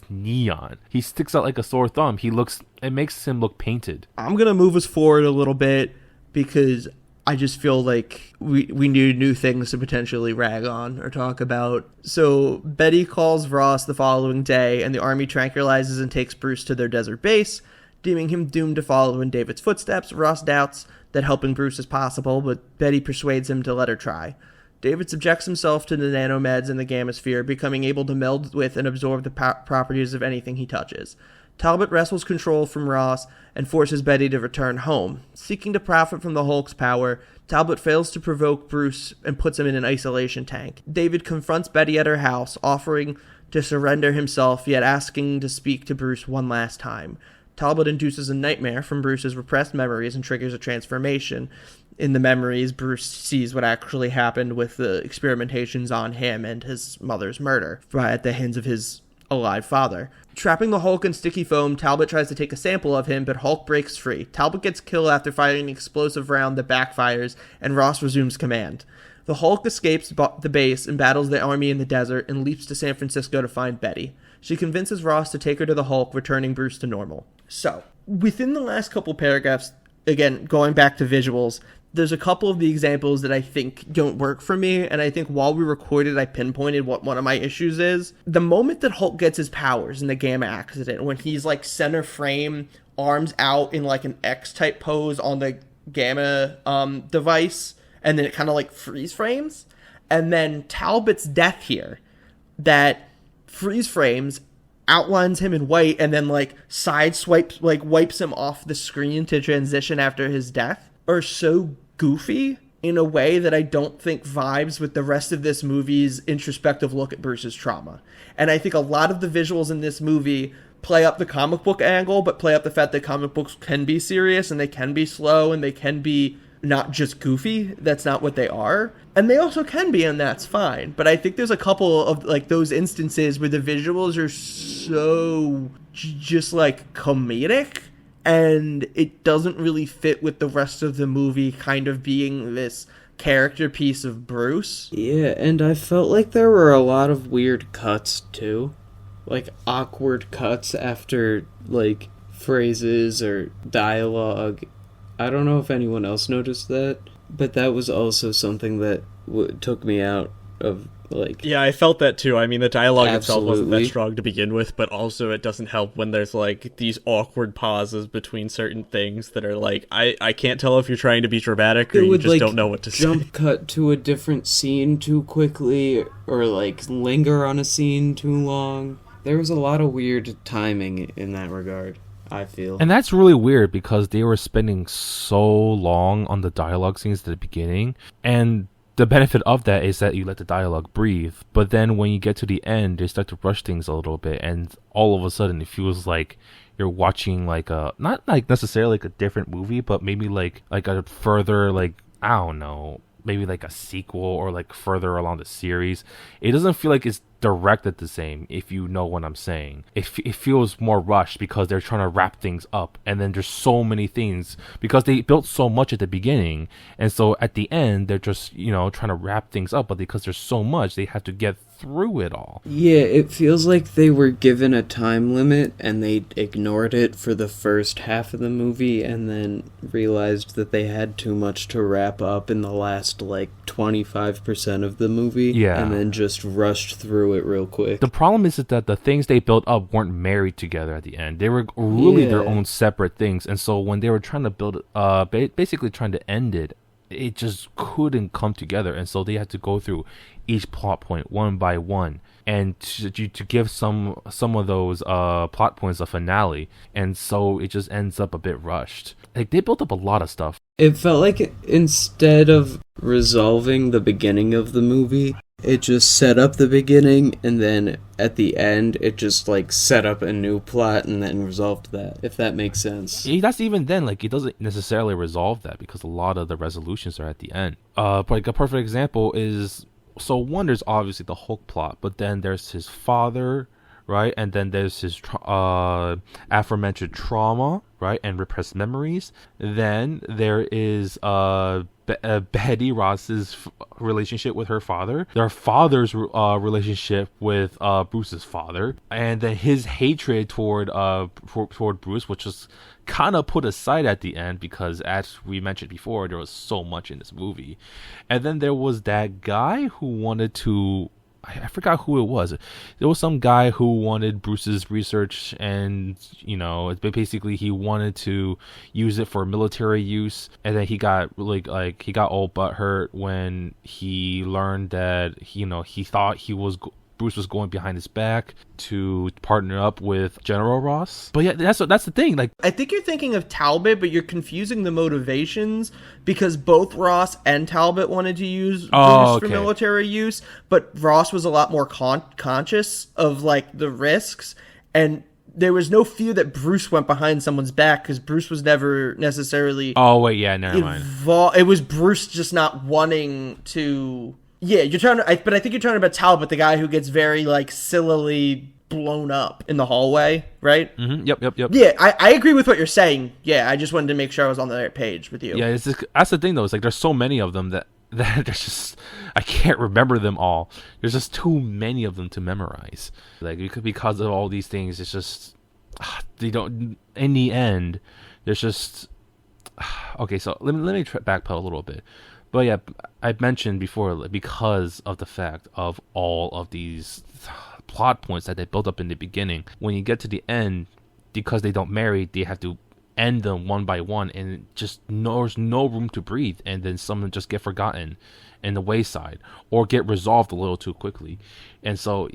neon. He sticks out like a sore thumb. It makes him look painted. I'm gonna move us forward a little bit because I just feel like we need new things to potentially rag on or talk about. So Betty calls Ross the following day, and the army tranquilizes and takes Bruce to their desert base, deeming him doomed to follow in David's footsteps. Ross doubts that helping Bruce is possible, but Betty persuades him to let her try. David subjects himself to the nanomeds in the gamma sphere, becoming able to meld with and absorb the properties of anything he touches. Talbot wrestles control from Ross and forces Betty to return home. Seeking to profit from the Hulk's power, Talbot fails to provoke Bruce and puts him in an isolation tank. David confronts Betty at her house, offering to surrender himself, yet asking to speak to Bruce one last time. Talbot induces a nightmare from Bruce's repressed memories and triggers a transformation. In the memories, Bruce sees what actually happened with the experimentations on him and his mother's murder at the hands of his alive father. Trapping the Hulk in sticky foam, Talbot tries to take a sample of him, but Hulk breaks free. Talbot gets killed after firing an explosive round that backfires, and Ross resumes command. The Hulk escapes the base and battles the army in the desert and leaps to San Francisco to find Betty. She convinces Ross to take her to the Hulk, returning Bruce to normal. So, within the last couple paragraphs, again, going back to visuals, there's a couple of the examples that I think don't work for me, and I think while we recorded, I pinpointed what one of my issues is. The moment that Hulk gets his powers in the Gamma accident, when he's like center frame, arms out in like an X-type pose on the Gamma device, and then it kind of like freeze frames, and then Talbot's death here, that freeze frames, outlines him in white, and then like side swipes, like wipes him off the screen to transition after his death, are so goofy in a way that I don't think vibes with the rest of this movie's introspective look at Bruce's trauma. And I think a lot of the visuals in this movie play up the comic book angle, but play up the fact that comic books can be serious and they can be slow and they can be not just goofy. That's not what they are. And they also can be, and that's fine. But I think there's a couple of like those instances where the visuals are so just like comedic, and it doesn't really fit with the rest of the movie kind of being this character piece of Bruce. Yeah, and I felt like there were a lot of weird cuts, too. Like, awkward cuts after, like, phrases or dialogue. I don't know if anyone else noticed that, but that was also something that took me out of, like... Yeah, I felt that too. I mean, the dialogue itself wasn't that Absolutely. strong to begin with, but also it doesn't help when there's, like, these awkward pauses between certain things that are, like, I can't tell if you're trying to be dramatic or you just don't know what to jump say. cut to a different scene too quickly, or, like, linger on a scene too long. There was a lot of weird timing in that regard, I feel. And that's really weird because they were spending so long on the dialogue scenes at the beginning, and the benefit of that is that you let the dialogue breathe, but then when you get to the end, they start to rush things a little bit, and all of a sudden it feels like you're watching like a, not like necessarily like a different movie, but maybe like a further, like, I don't know, maybe like a sequel or like further along the series. It doesn't feel like it's directed the same, if you know what I'm saying. It feels more rushed because they're trying to wrap things up, and then there's so many things because they built so much at the beginning, and so at the end they're just, you know, trying to wrap things up, but because there's so much, they have to get through it all. Yeah, it feels like they were given a time limit and they ignored it for the first half of the movie and then realized that they had too much to wrap up in the last like 25% of the movie. Yeah. And then just rushed through through it real quick. The problem is that the things they built up weren't married together at the end. They were really their own separate things. And so when they were trying to build basically trying to end it, it just couldn't come together. And so they had to go through each plot point one by one, and to give some of those plot points a finale. And so it just ends up a bit rushed. Like, they built up a lot of stuff. It felt like instead of resolving the beginning of the movie, it just set up the beginning, and then at the end, it just, like, set up a new plot and then resolved that, if that makes sense. That's even then, like, it doesn't necessarily resolve that, because a lot of the resolutions are at the end. Like, a perfect example is, so one, there's obviously the Hulk plot, but then there's his father, right? And then there's his aforementioned trauma, right? And repressed memories. Then there is Betty Ross's relationship with her father, their father's relationship with Bruce's father, and then his hatred toward Bruce, which was kind of put aside at the end because, as we mentioned before, there was so much in this movie. And then there was that guy who wanted to, I forgot who it was. There was some guy who wanted Bruce's research, and, you know, basically he wanted to use it for military use. And then he got really, he got all butthurt when he learned that, he thought Bruce was going behind his back to partner up with General Ross. But yeah, that's the thing. Like, I think you're thinking of Talbot, but you're confusing the motivations, because both Ross and Talbot wanted to use Bruce for military use, but Ross was a lot more conscious of, like, the risks, and there was no fear that Bruce went behind someone's back, because Bruce was never necessarily never mind. It was Bruce just not wanting to. Yeah, but I think you're talking about Talbot, the guy who gets very, like, sillily blown up in the hallway, right? Mm-hmm. Yep. Yeah, I agree with what you're saying. Yeah, I just wanted to make sure I was on the right page with you. Yeah, that's the thing, though. It's like there's so many of them that there's just, I can't remember them all. There's just too many of them to memorize. Like, because of all these things, it's just, they don't, in the end, there's just, okay, so let me backpedal a little bit. But yeah, I mentioned before, because of the fact of all of these plot points that they built up in the beginning, when you get to the end, because they don't marry, they have to end them one by one, and just there's no room to breathe, and then some of them just get forgotten in the wayside, or get resolved a little too quickly. And so,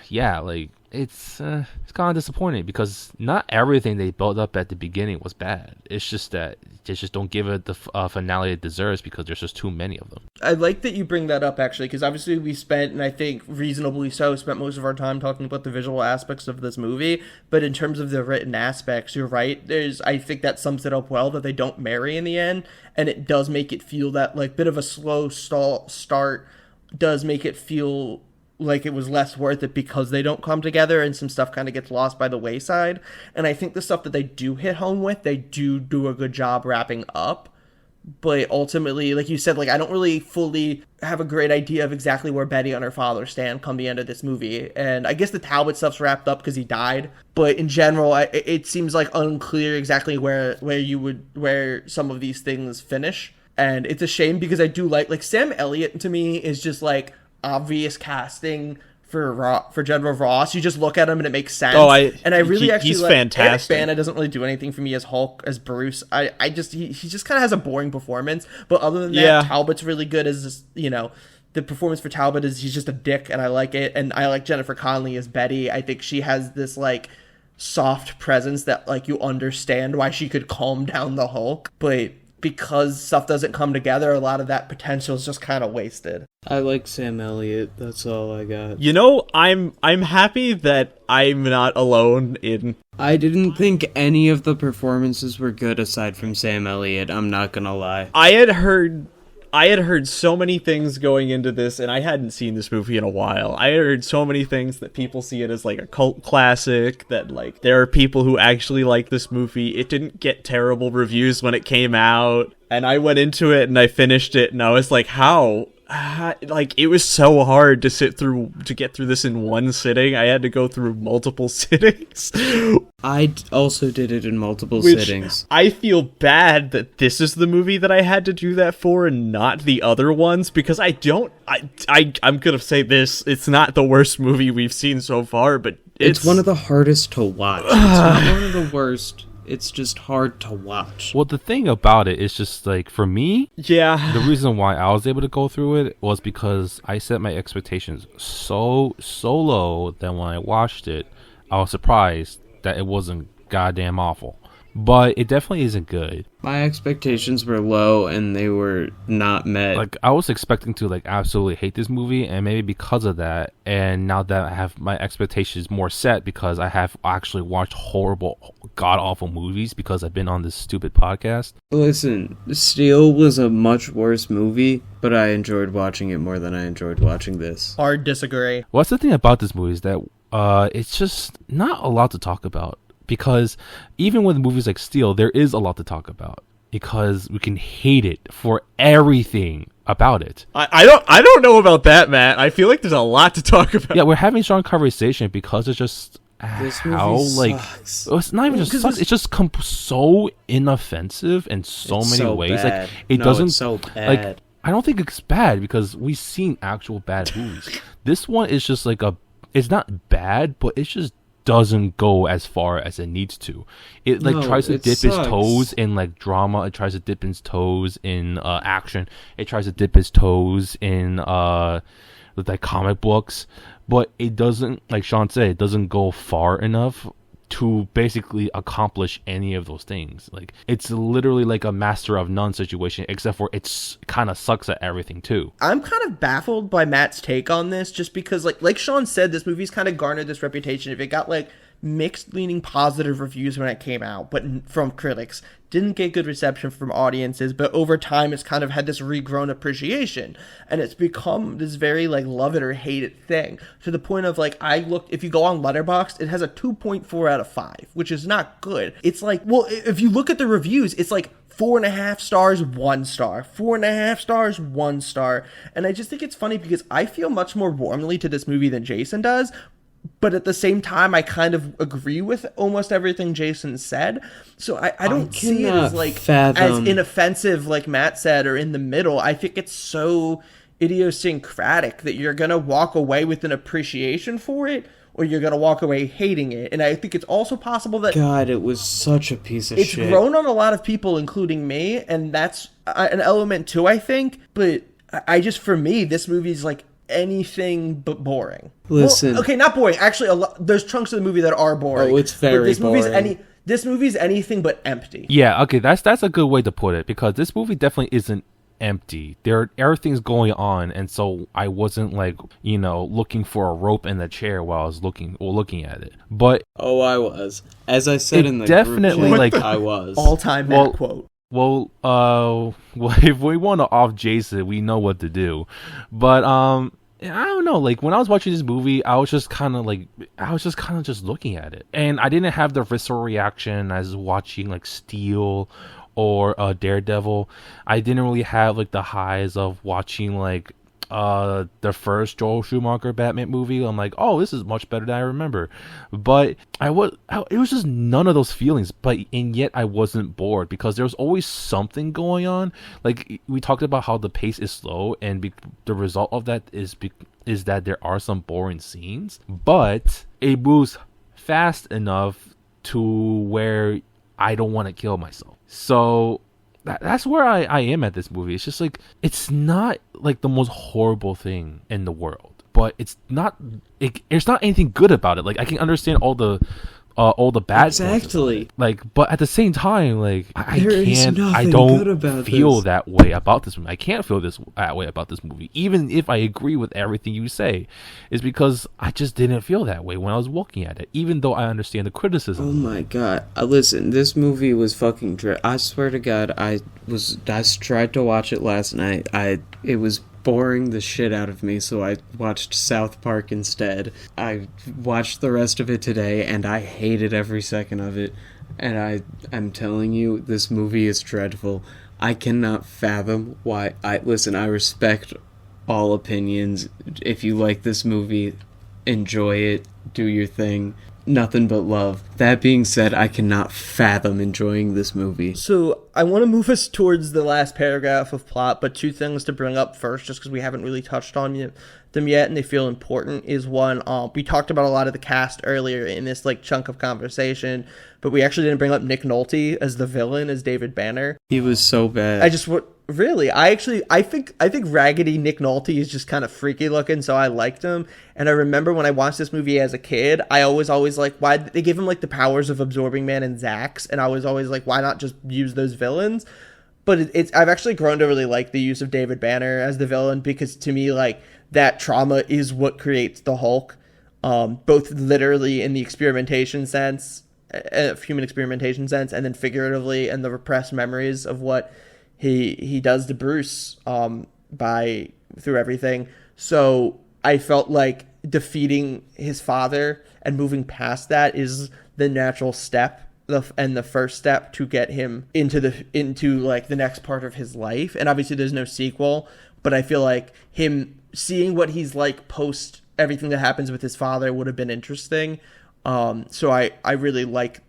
yeah, like, it's kind of disappointing, because not everything they built up at the beginning was bad. It's just that they just don't give it the finale it deserves, because there's just too many of them. I like that you bring that up, actually, because obviously we spent, and I think reasonably so, spent most of our time talking about the visual aspects of this movie, but in terms of the written aspects, you're right. I think that sums it up well, that they don't marry in the end, and it does make it feel that, like, bit of a slow start does make it feel like it was less worth it, because they don't come together, and some stuff kind of gets lost by the wayside. And I think the stuff that they do hit home with, they do a good job wrapping up. But ultimately, like you said, like, I don't really fully have a great idea of exactly where Betty and her father stand come the end of this movie. And I guess the Talbot stuff's wrapped up because he died. But in general, it seems like unclear exactly where some of these things finish. And it's a shame, because I do like Sam Elliott, to me, is just like obvious casting for General Ross. You just look at him and it makes sense. I really he's like fantastic. Eric Bana doesn't really do anything for me as Hulk, as Bruce. He just kind of has a boring performance. But other than that, Talbot's really good as, the performance for Talbot is, he's just a dick, and I like it. And I like Jennifer Connelly as Betty. I think she has this, like, soft presence that, like, you understand why she could calm down the Hulk. But because stuff doesn't come together, a lot of that potential is just kind of wasted. I like Sam Elliott. That's all I got. I'm happy that I'm not alone in. I didn't think any of the performances were good aside from Sam Elliott. I'm not gonna lie. I had heard so many things going into this, and I hadn't seen this movie in a while. I had heard so many things that people see it as, like, a cult classic, that, like, there are people who actually like this movie. It didn't get terrible reviews when it came out, and I went into it and I finished it, and I was like, how like it was so hard to get through this in one sitting. I had to go through multiple sittings. I also did it in multiple sittings. I feel bad that this is the movie that I had to do that for and not the other ones, because I'm gonna say this, it's not the worst movie we've seen so far, but it's one of the hardest to watch. It's not one of the worst. It's just hard to watch. Well, the thing about it is just like, for me, yeah, the reason why I was able to go through it was because I set my expectations so low that when I watched it, I was surprised that it wasn't goddamn awful. But it definitely isn't good. My expectations were low and they were not met. Like, I was expecting to like absolutely hate this movie, and maybe because of that, and now that I have my expectations more set because I have actually watched horrible, god-awful movies because I've been on this stupid podcast. Listen, Steel was a much worse movie, but I enjoyed watching it more than I enjoyed watching this. Hard disagree. What's the thing about this movie is that it's just not a lot to talk about. Because even with movies like Steel, there is a lot to talk about. Because we can hate it for everything about it. I don't know about that, Matt. I feel like there's a lot to talk about. Yeah, we're having a strong conversation because it's just this how movie like sucks. it's not even just sucks. It's just so inoffensive in so It's many so ways. bad. Like it No, doesn't it's so bad. like. I don't think it's bad because we've seen actual bad movies. This one is just like it's not bad, but it's just doesn't go as far as it needs to. It like tries to dip its toes in like drama. It tries to dip its toes in action. It tries to dip its toes in like comic books, but it doesn't, like Sean said, it doesn't go far enough to basically accomplish any of those things. Like, it's literally like a master of none situation, except for it's kind of sucks at everything too. I'm kind of baffled by Matt's take on this, just because like Sean said, this movie's kind of garnered this reputation. If it got like mixed leaning positive reviews when it came out, but from critics, didn't get good reception from audiences, but over time it's kind of had this regrown appreciation, and it's become this very like love it or hate it thing, to the point of like, if you go on Letterboxd, it has a 2.4 out of 5, which is not good. It's like, well, if you look at the reviews, it's like 4.5 stars, 1 star, 4.5 stars, 1 star. And I just think it's funny because I feel much more warmly to this movie than Jason does, but at the same time, I kind of agree with almost everything Jason said. So I don't see it as like as inoffensive, like Matt said, or in the middle. I think it's so idiosyncratic that you're gonna walk away with an appreciation for it, or you're gonna walk away hating it. And I think it's also possible that God, it was such a piece of shit. It's grown on a lot of people, including me, and that's an element too, I think. But I just, for me, this movie's like anything but boring. Listen, well, okay, not boring. Actually, there's chunks of the movie that are boring. Oh, it's very boring. This movie's anything but empty. Yeah, okay, that's a good way to put it, because this movie definitely isn't empty. Everything's going on, and so I wasn't like, looking for a rope in the chair while I was looking at it. But I was, as I said in the definitely group like chat, I was all-time Matt quote. Well, if we want to off Jason, we know what to do. But I don't know. Like, when I was watching this movie, I was just kind of just looking at it, and I didn't have the visceral reaction as watching like Steel or Daredevil. I didn't really have like the highs of watching like the first Joel Schumacher Batman movie. I'm like, oh, this is much better than I remember. But it was just none of those feelings. And yet I wasn't bored, because there was always something going on. Like, we talked about how the pace is slow, and the result of that is that there are some boring scenes, but it moves fast enough to where I don't want to kill myself. So that's where I am at this movie. It's just like, it's not like the most horrible thing in the world, but it's not anything good about it. Like, I can understand all the bad exactly, like, but at the same time, like, I don't feel that way about this movie. I can't feel that way about this movie, even if I agree with everything you say. Is because I just didn't feel that way when I was looking at it, even though I understand the criticism. Oh my god! Listen, this movie was fucking I swear to God, I tried to watch it last night. It was boring the shit out of me, so I watched South Park instead. I watched the rest of it today, and I hated every second of it. And I'm telling you, this movie is dreadful. I cannot fathom why. I respect all opinions. If you like this movie, enjoy it, do your thing. Nothing but love. That being said, I cannot fathom enjoying this movie. So I want to move us towards the last paragraph of plot, but two things to bring up first, just because we haven't really touched on them yet, and they feel important, is one, we talked about a lot of the cast earlier in this like chunk of conversation, but we actually didn't bring up Nick Nolte as the villain, as David Banner. He was so bad. Really, I think Raggedy Nick Nolte is just kind of freaky looking, so I liked him. And I remember when I watched this movie as a kid, I always like, why they give him like the powers of Absorbing Man and Zax, and I was always like, why not just use those villains? But I've actually grown to really like the use of David Banner as the villain, because to me, like, that trauma is what creates the Hulk, both literally in the experimentation sense, human experimentation sense, and then figuratively in the repressed memories of what he does to Bruce through everything. So I felt like defeating his father and moving past that is the natural step and the first step to get him into like the next part of his life. And obviously there's no sequel, but I feel like him seeing what he's like post everything that happens with his father would have been interesting. So I really like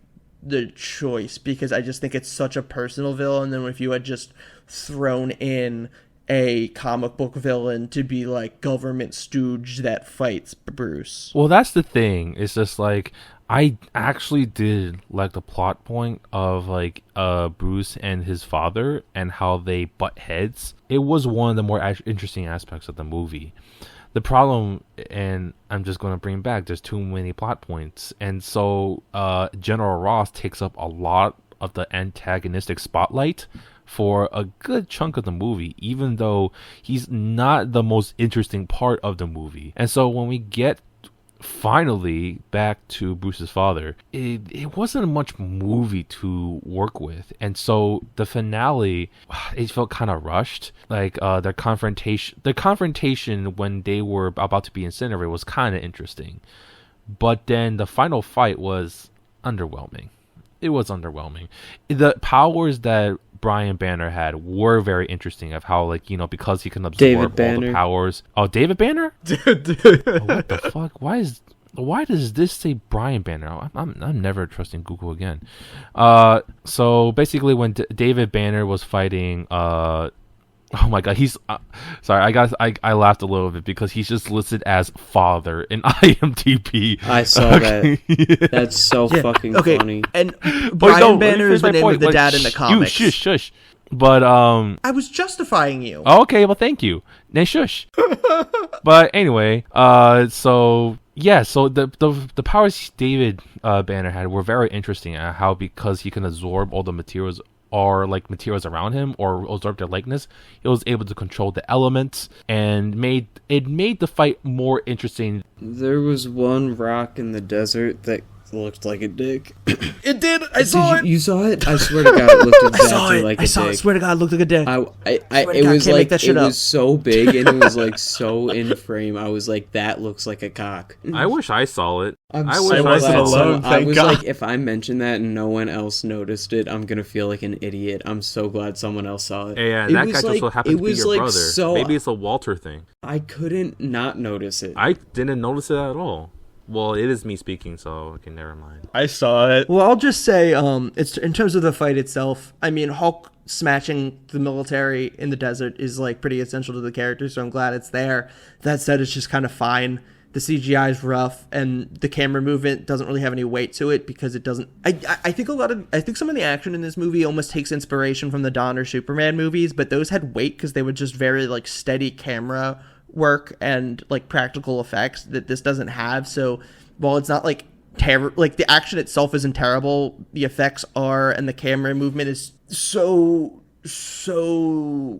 the choice, because I just think it's such a personal villain. And if you had just thrown in a comic book villain to be like government stooge that fights Bruce. Well, that's the thing. It's just like, I actually did like the plot point of like Bruce and his father and how they butt heads. It was one of the more interesting aspects of the movie. The problem, and I'm just going to bring back, there's too many plot points. And so General Ross takes up a lot of the antagonistic spotlight for a good chunk of the movie, even though he's not the most interesting part of the movie. And so when we get finally back to Bruce's father, it wasn't much movie to work with, and so the finale, it felt kind of rushed. Like the confrontation when they were about to be incinerated was kind of interesting, but then the final fight was underwhelming. It was underwhelming. The powers that Brian Banner had were very interesting, of how, like, you know, because he can absorb all the powers. Oh, David Banner? Oh, what the fuck? Why does this say Brian Banner? I'm never trusting Google again. So basically, when David Banner was fighting, oh my god, he's sorry, I laughed a little bit because he's just listed as father in IMDb. I saw that. Yeah. That's so fucking funny. And Brian Banner is the name of the dad in the comics. Shush. But I was justifying you. Okay, well, thank you. Now shush. But anyway, so yeah, so the powers David Banner had were very interesting. How, because he can absorb all the materials, or like materials around him, or absorb their likeness, he was able to control the elements, and made the fight more interesting. There was one rock in the desert that looked like a dick. It did. I saw it. You saw it? I swear to God, it looked exactly like a dick. I swear to God, it looked like a dick. It was like, it was so big and it was like so in frame. I was like, that looks like a cock. I wish I saw it. I wasn't alone. I was like, if I mentioned that and no one else noticed it, I'm gonna feel like an idiot. I'm so glad someone else saw it. Yeah, that guy just so happened to be your brother. Maybe it's a Walter thing. I couldn't not notice it. I didn't notice it at all. Well, it is me speaking, so okay, never mind. I saw it. Well, I'll just say, it's in terms of the fight itself. I mean, Hulk smashing the military in the desert is like pretty essential to the character, so I'm glad it's there. That said, it's just kind of fine. The CGI is rough, and the camera movement doesn't really have any weight to it because it doesn't. I think some of the action in this movie almost takes inspiration from the Donner Superman movies, but those had weight because they were just very like steady camera work and like practical effects that this doesn't have. So while it's not like like the action itself isn't terrible, the effects are, and the camera movement is so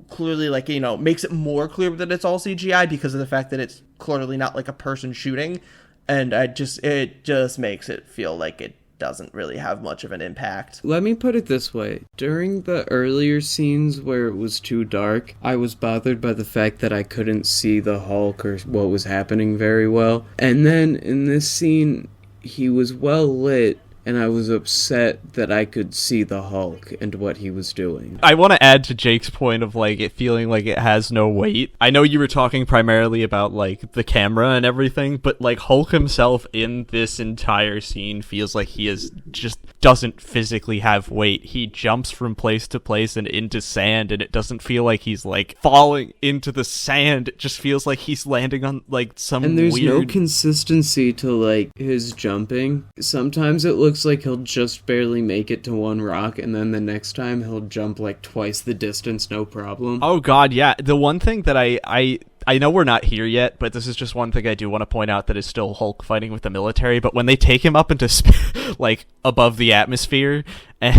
clearly, like, you know, makes it more clear that it's all CGI because of the fact that it's clearly not like a person shooting, and it just makes it feel like it doesn't really have much of an impact. Let me put it this way. During the earlier scenes where it was too dark, I was bothered by the fact that I couldn't see the Hulk or what was happening very well. And then in this scene, he was well lit, and I was upset that I could see the Hulk and what he was doing. I want to add to Jake's point of, like, it feeling like it has no weight. I know you were talking primarily about, like, the camera and everything, but, like, Hulk himself in this entire scene feels like he just doesn't physically have weight. He jumps from place to place and into sand, and it doesn't feel like he's, like, falling into the sand. It just feels like he's landing on, like, some And there's weird... no consistency to, like, his jumping. Sometimes it looks like he'll just barely make it to one rock, and then the next time he'll jump, like, twice the distance, no problem. Oh, God, yeah. The one thing that I know we're not here yet, but this is just one thing I do want to point out that is still Hulk fighting with the military, but when they take him up into, like, above the atmosphere and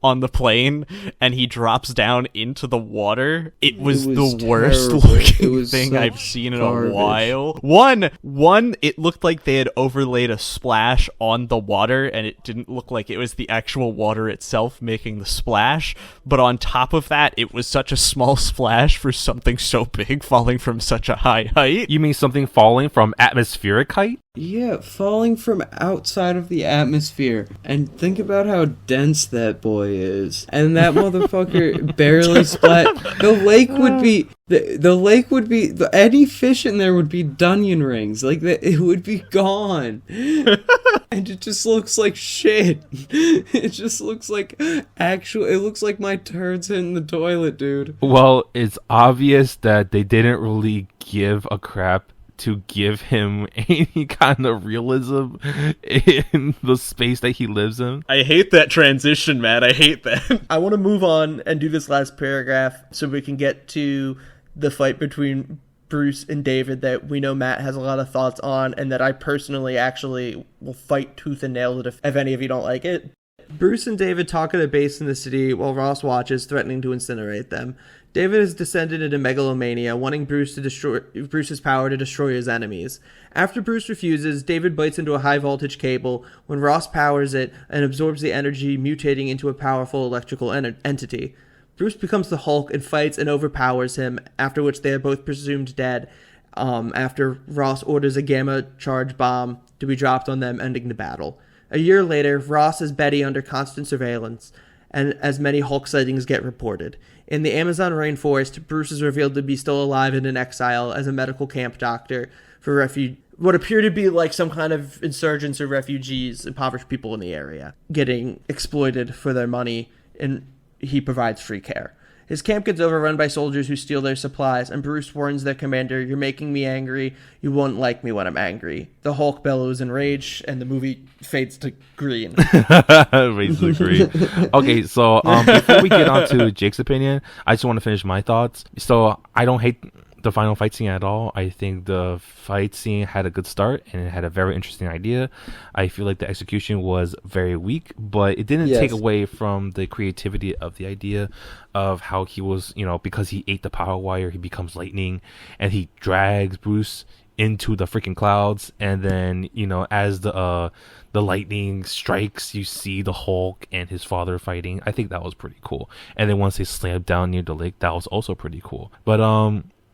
on the plane, and he drops down into the water, it was the worst looking thing I've seen in a while. One, it looked like they had overlaid a splash on the water, and it didn't look like it was the actual water itself making the splash, but on top of that, it was such a small splash for something so big falling from such a high height. You mean something falling from atmospheric height? Yeah, falling from outside of the atmosphere. And think about how dense that boy is. And that motherfucker barely splat. The lake would be... The lake would be... Any fish in there would be Dunyan rings. Like, it would be gone. And it just looks like shit. It just looks like It looks like my turds hitting the toilet, dude. Well, it's obvious that they didn't really give a crap to give him any kind of realism in the space that he lives in. I hate that transition, Matt. I hate that. I want to move on and do this last paragraph so we can get to the fight between Bruce and David that we know Matt has a lot of thoughts on, and that I personally actually will fight tooth and nail if any of you don't like it. Bruce and David talk at a base in the city while Ross watches, threatening to incinerate them. David has descended into megalomania, wanting Bruce's power to destroy his enemies. After Bruce refuses, David bites into a high-voltage cable when Ross powers it and absorbs the energy, mutating into a powerful electrical entity. Bruce becomes the Hulk and fights and overpowers him, after which they are both presumed dead, after Ross orders a gamma charge bomb to be dropped on them, ending the battle. A year later, Ross has Betty under constant surveillance, and as many Hulk sightings get reported. In the Amazon rainforest, Bruce is revealed to be still alive and in exile as a medical camp doctor for what appear to be like some kind of insurgents or refugees, impoverished people in the area, getting exploited for their money, and he provides free care. His camp gets overrun by soldiers who steal their supplies, and Bruce warns their commander, "You're making me angry. You won't like me when I'm angry." The Hulk bellows in rage, and the movie fades to green. Fades to green. Okay, so before we get on to Jake's opinion, I just want to finish my thoughts. So I don't hate the final fight scene at all. I think the fight scene had a good start and it had a very interesting idea. I feel like the execution was very weak, but it didn't take away from the creativity of the idea of how he was, because he ate the power wire, he becomes lightning and he drags Bruce into the freaking clouds, and then as the lightning strikes, you see the Hulk and his father fighting. I think that was pretty cool. And then once they slammed down near the lake, that was also pretty cool. But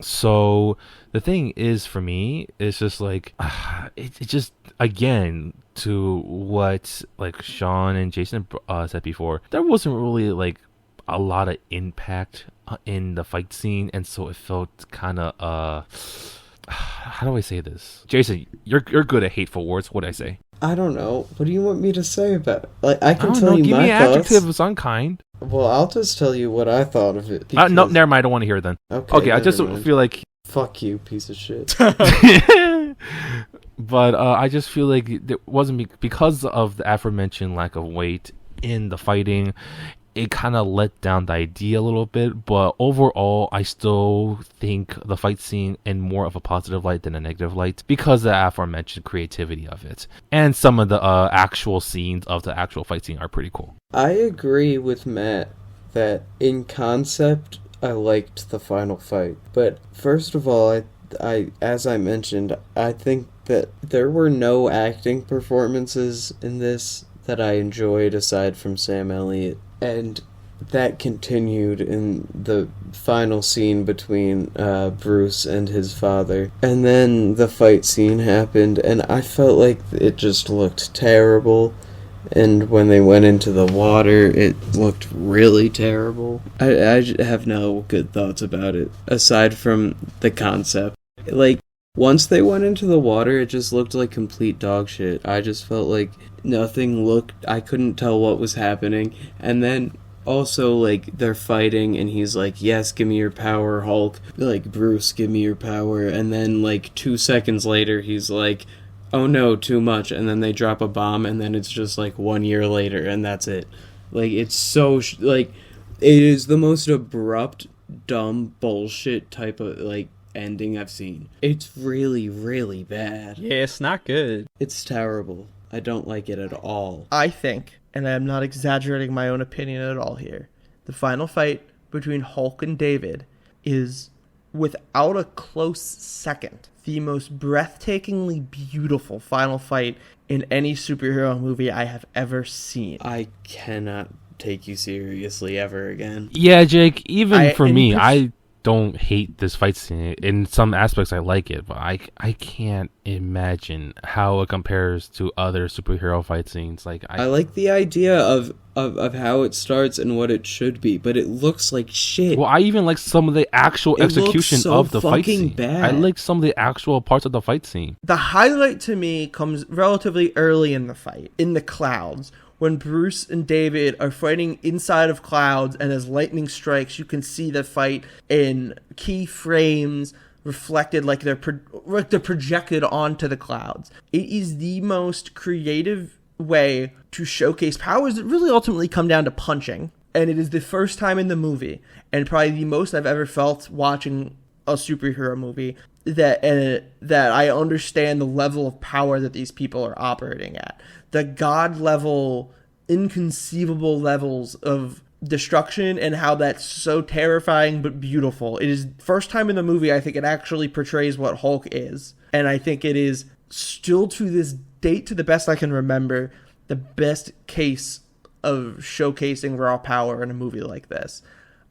so the thing is, for me, it's just like it just, again, to what like Sean and Jason said before, there wasn't really like a lot of impact in the fight scene, and so it felt kind of how do I say this? Jason, you're good at hateful words. What do I say? I don't know. What do you want me to say about it? Like, I can tell know. you Give my me thoughts. adjectives unkind. Well, I'll just tell you what I thought of it. No, never mind. I don't want to hear it then. Okay, I just feel like... Fuck you, piece of shit. But I just feel like it wasn't because of the aforementioned lack of weight in the fighting. It kind of let down the idea a little bit, but overall, I still think the fight scene in more of a positive light than a negative light because of the aforementioned creativity of it. And some of the actual scenes of the actual fight scene are pretty cool. I agree with Matt that in concept, I liked the final fight. But first of all, I as I mentioned, I think that there were no acting performances in this that I enjoyed aside from Sam Elliott. And that continued in the final scene between Bruce and his father. And then the fight scene happened, and I felt like it just looked terrible. And when they went into the water, it looked really terrible. I have no good thoughts about it, aside from the concept. Like, once they went into the water, it just looked like complete dog shit. I just felt like I couldn't tell what was happening. And then also, like, they're fighting, and he's like, yes, give me your power, Hulk. Like, Bruce, give me your power. And then, like, 2 seconds later, he's like, oh no, too much. And then they drop a bomb, and then it's just, like, 1 year later, and that's it. Like, it's so, it is the most abrupt, dumb, bullshit type of, like, ending I've seen. It's really, really bad. Yeah, it's not good. It's terrible. I don't like it at all. I think, and I'm not exaggerating my own opinion at all here, the final fight between Hulk and David is, without a close second, the most breathtakingly beautiful final fight in any superhero movie I have ever seen. I cannot take you seriously ever again. Yeah, Jake, I don't hate this fight scene. In some aspects I like it, but I can't imagine how it compares to other superhero fight scenes. Like I like the idea of how it starts and what it should be, but it looks like shit. Well, I even like some of the actual execution of the fight scene. Bad. I like some of the actual parts of the fight scene. The highlight to me comes relatively early in the fight, in the clouds, when Bruce and David are fighting inside of clouds, and as lightning strikes, you can see the fight in key frames reflected, like they're projected onto the clouds. It is the most creative way to showcase powers that really ultimately come down to punching. And it is the first time in the movie, and probably the most I've ever felt watching a superhero movie, that I understand the level of power that these people are operating at. The god level, inconceivable levels of destruction, and how that's so terrifying but beautiful. It is first time in the movie I think it actually portrays what Hulk is. And I think it is still to this date, to the best I can remember, the best case of showcasing raw power in a movie like this.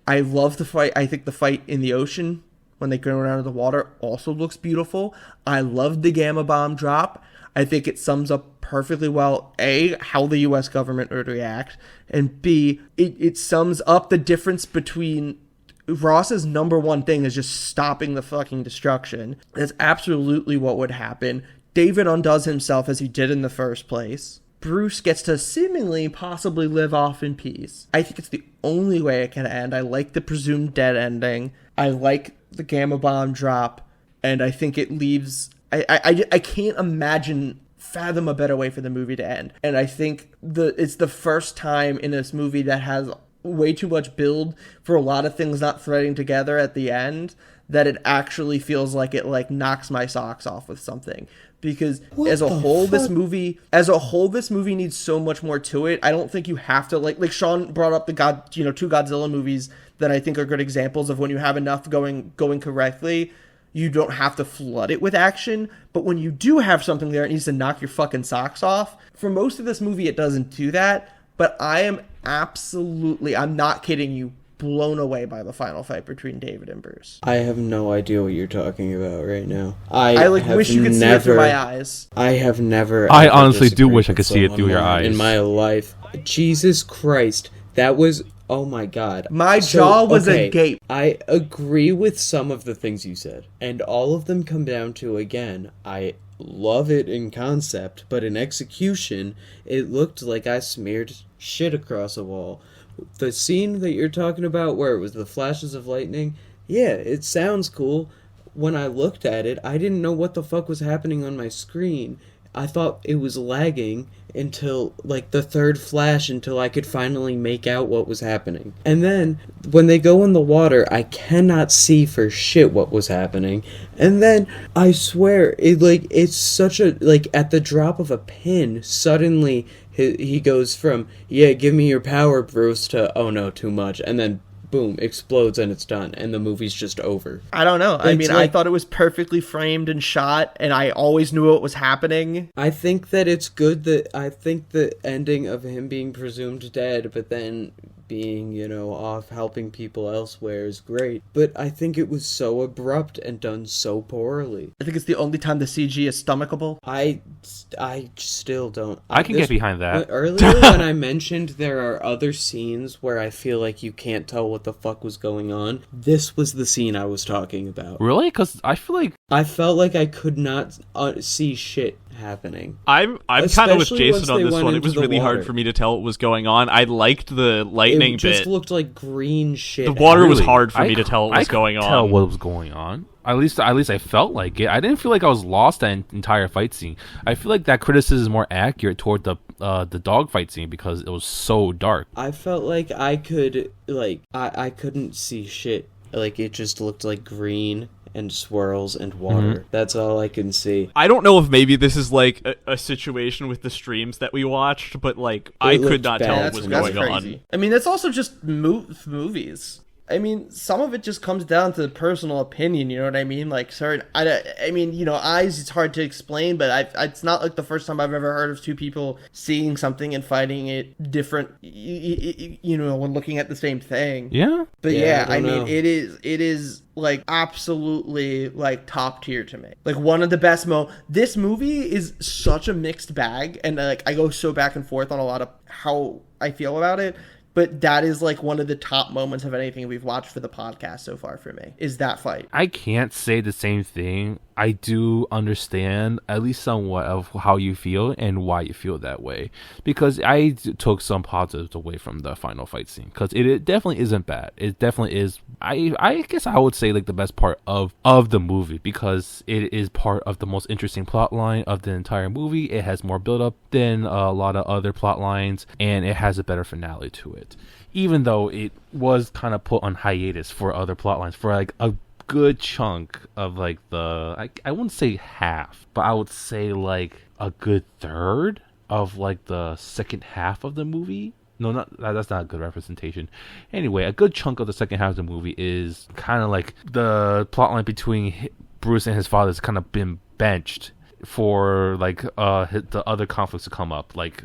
I love the fight. I think the fight in the ocean when they go around in the water also looks beautiful. I love the gamma bomb drop. I think it sums up perfectly well, A, how the U.S. government would react, and B, it sums up the difference between Ross's number one thing is just stopping the fucking destruction. That's absolutely what would happen. David undoes himself as he did in the first place. Bruce gets to seemingly possibly live off in peace. I think it's the only way it can end. I like the presumed dead ending. I like the gamma bomb drop, and I think it leaves... I can't fathom a better way for the movie to end. And I think it's the first time in this movie that has way too much build for a lot of things not threading together at the end, that it actually feels like it like knocks my socks off with something. Because as a whole, this movie needs so much more to it. I don't think you have to like Sean brought up the two Godzilla movies that I think are good examples of when you have enough going correctly. You don't have to flood it with action, but when you do have something there, it needs to knock your fucking socks off. For most of this movie, it doesn't do that, but I am absolutely, I'm not kidding you, blown away by the final fight between David and Bruce. I have no idea what you're talking about right now. I wish you could see it through my eyes. I have never... I honestly do wish I could see it through your eyes. In my life. Jesus Christ. That was... Oh my god. My jaw was agape. I agree with some of the things you said. And all of them come down to, again, I love it in concept, but in execution, it looked like I smeared shit across a wall. The scene that you're talking about where it was the flashes of lightning, yeah, it sounds cool. When I looked at it, I didn't know what the fuck was happening on my screen. I thought it was lagging until, like, the third flash until I could finally make out what was happening. And then, when they go in the water, I cannot see for shit what was happening. And then, I swear, it's such a, like, at the drop of a pin, suddenly he goes from, yeah, give me your power, Bruce, to, oh no, too much. And then, boom, explodes and it's done, and the movie's just over. I don't know. I mean, I thought it was perfectly framed and shot, and I always knew what was happening. I think that it's good that I think the ending of him being presumed dead, but then being, off helping people elsewhere is great. But I think it was so abrupt and done so poorly. I think it's the only time the CG is stomachable. I still don't. I can get behind that. Earlier when I mentioned there are other scenes where I feel like you can't tell what the fuck was going on, this was the scene I was talking about. Really? Because I feel like I felt like I could not see shit happening. I'm kind of with Especially Jason once on they this went one. It into was the really hard water. for me to tell what was going on. I liked the lightning It just bit. looked like green shit. The water was Really? hard for me to tell what was I going could tell on. what was going on. At least I felt like it. I didn't feel like I was lost that entire fight scene. I feel like that criticism is more accurate toward the dog fight scene because it was so dark. I felt like I could, I couldn't see shit. Like, it just looked like green and swirls and water. That's all I can see. I don't know if maybe this is like a situation with the streams that we watched, but like I could looked not bad. tell what That's was That's going crazy. on. I mean, that's also just movies. I mean, some of it just comes down to personal opinion, you know what I mean? Like, certain, I mean, eyes, it's hard to explain, but it's not like the first time I've ever heard of two people seeing something and finding it different, when looking at the same thing. Yeah. But Yeah, yeah, I I don't mean, know. it is like absolutely like top tier to me. Like one of the best this movie is such a mixed bag, and like I go so back and forth on a lot of how I feel about it. But that is like one of the top moments of anything we've watched for the podcast so far for me, is that fight. I can't say the same thing. I do understand at least somewhat of how you feel and why you feel that way, because I took some positives away from the final fight scene, because it definitely isn't bad. It definitely is. I guess I would say like the best part of the movie, because it is part of the most interesting plot line of the entire movie. It has more build up than a lot of other plot lines, and it has a better finale to it, even though it was kind of put on hiatus for other plot lines for like a good chunk of like I wouldn't say half, but I would say like a good third of like the second half of the movie. No, that's not a good representation. Anyway, a good chunk of the second half of the movie is kind of like the plotline between Bruce and his father has kind of been benched for like the other conflicts to come up, like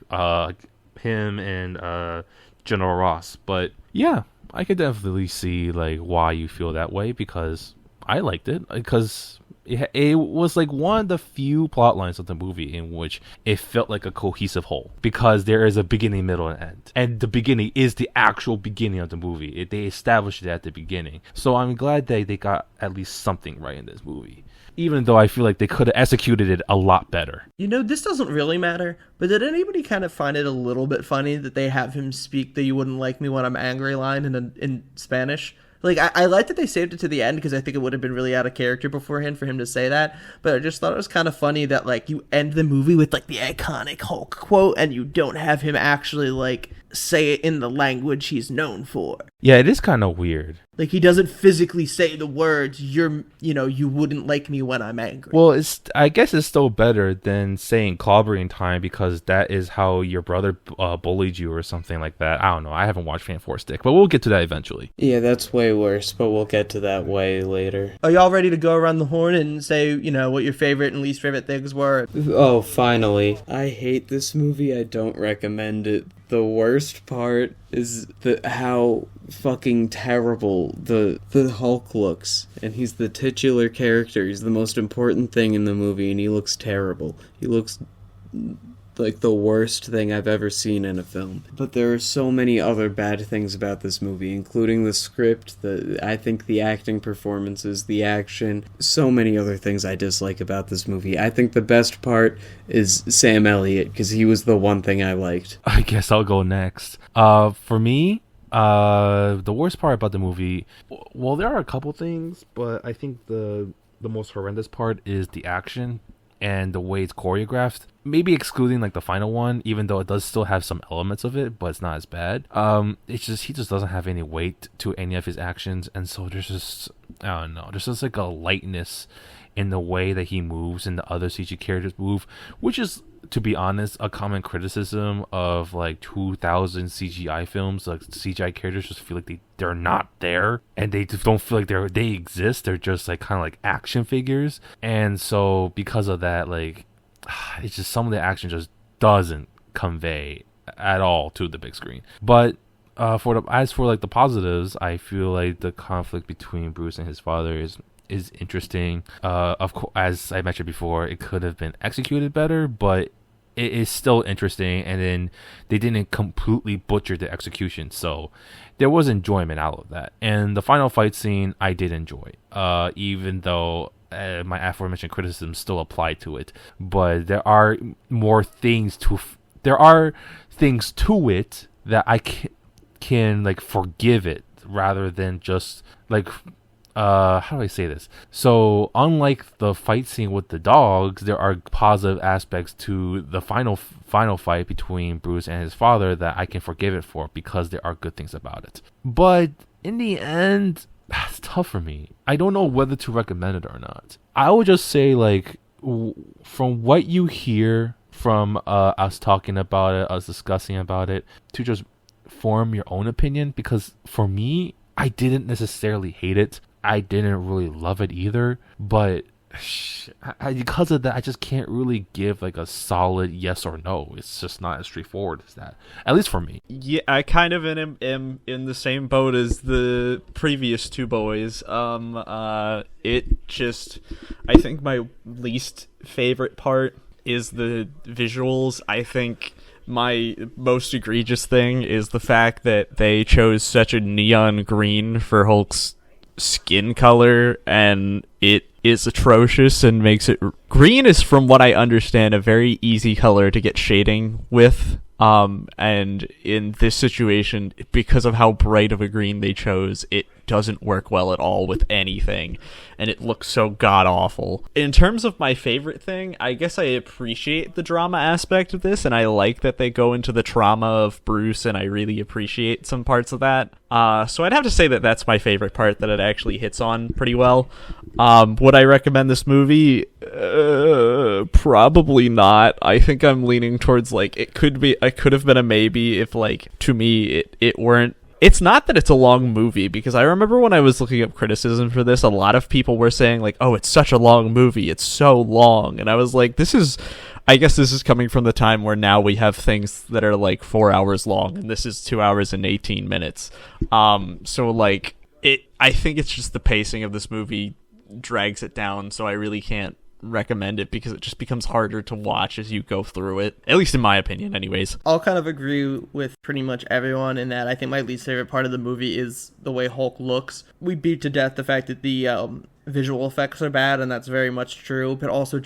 him and General Ross. But yeah, I could definitely see like why you feel that way, because I liked it, because it was like one of the few plot lines of the movie in which it felt like a cohesive whole, because there is a beginning, middle, and end, and the beginning is the actual beginning of the movie. They established it at the beginning, so I'm glad that they got at least something right in this movie, even though I feel like they could have executed it a lot better. This doesn't really matter, but did anybody kind of find it a little bit funny that they have him speak the "you wouldn't like me when I'm angry" line in Spanish? Like, I like that they saved it to the end, because I think it would have been really out of character beforehand for him to say that. But I just thought it was kind of funny that, like, you end the movie with, like, the iconic Hulk quote, and you don't have him actually, like, say it in the language he's known for. Yeah, it is kind of weird. Like, he doesn't physically say the words, you wouldn't like me when I'm angry. Well, I guess it's still better than saying clobbering time, because that is how your brother bullied you or something like that. I don't know. I haven't watched Fan Four Stick, but we'll get to that eventually. Yeah, that's way worse, but we'll get to that way later. Are y'all ready to go around the horn and say, what your favorite and least favorite things were? Oh, finally. I hate this movie. I don't recommend it. The worst part is how fucking terrible the Hulk looks. And he's the titular character. He's the most important thing in the movie, and he looks terrible. He looks like the worst thing I've ever seen in a film. But there are so many other bad things about this movie, including the script, I think the acting performances, the action, so many other things I dislike about this movie. I think the best part is Sam Elliott, because he was the one thing I liked. I guess I'll go next. For me, the worst part about the movie, well, there are a couple things, but I think the most horrendous part is the action and the way it's choreographed. Maybe excluding like the final one, even though it does still have some elements of it, but it's not as bad. It's just he just doesn't have any weight to any of his actions, and so there's just, I don't know, there's just like a lightness in the way that he moves and the other CG characters move, which is, to be honest, a common criticism of like 2000 CGI films. Like CGI characters just feel like they're not there, and they just don't feel like they exist. They're just like kind of like action figures, and so because of that, like it's just some of the action just doesn't convey at all to the big screen. But For like the positives, I feel like the conflict between Bruce and his father is interesting. Of course, as I mentioned before, it could have been executed better, but it is still interesting. And then they didn't completely butcher the execution, so there was enjoyment out of that. And the final fight scene, I did enjoy, even though my aforementioned criticisms still apply to it. But there are things to it that I can like forgive it, rather than just like how do I say this? So unlike the fight scene with the dogs, there are positive aspects to the final fight between Bruce and his father that I can forgive it for, because there are good things about it. But in the end, it's tough for me. I don't know whether to recommend it or not. I would just say, like, from what you hear from us talking about it, us discussing about it, to just form your own opinion. Because for me, I didn't necessarily hate it. I didn't really love it either, but because of that, I just can't really give like a solid yes or no. It's just not as straightforward as that, at least for me. Yeah, I kind of am in the same boat as the previous two boys. I think my least favorite part is the visuals. I think my most egregious thing is the fact that they chose such a neon green for Hulk's skin color, and it is atrocious and makes it... Green is, from what I understand, a very easy color to get shading with, and in this situation, because of how bright of a green they chose, it doesn't work well at all with anything, and it looks so god-awful. In terms of my favorite thing, I guess I appreciate the drama aspect of this, and I like that they go into the trauma of Bruce, and I really appreciate some parts of that. So I'd have to say that that's my favorite part, that it actually hits on pretty well. Would I recommend this movie? Probably not. I think I'm leaning towards, like, it could have been a maybe if, like, to me, it weren't. It's not that it's a long movie, because I remember when I was looking up criticism for this, a lot of people were saying, like, oh, it's such a long movie, it's so long. And I was like, I guess this is coming from the time where now we have things that are like 4 hours long, and this is 2 hours and 18 minutes. So like I think it's just the pacing of this movie drags it down, so I really can't recommend it, because it just becomes harder to watch as you go through it, at least in my opinion anyways. I'll kind of agree with pretty much everyone in that I think my least favorite part of the movie is the way Hulk looks. We beat to death the fact that the visual effects are bad, and that's very much true, but also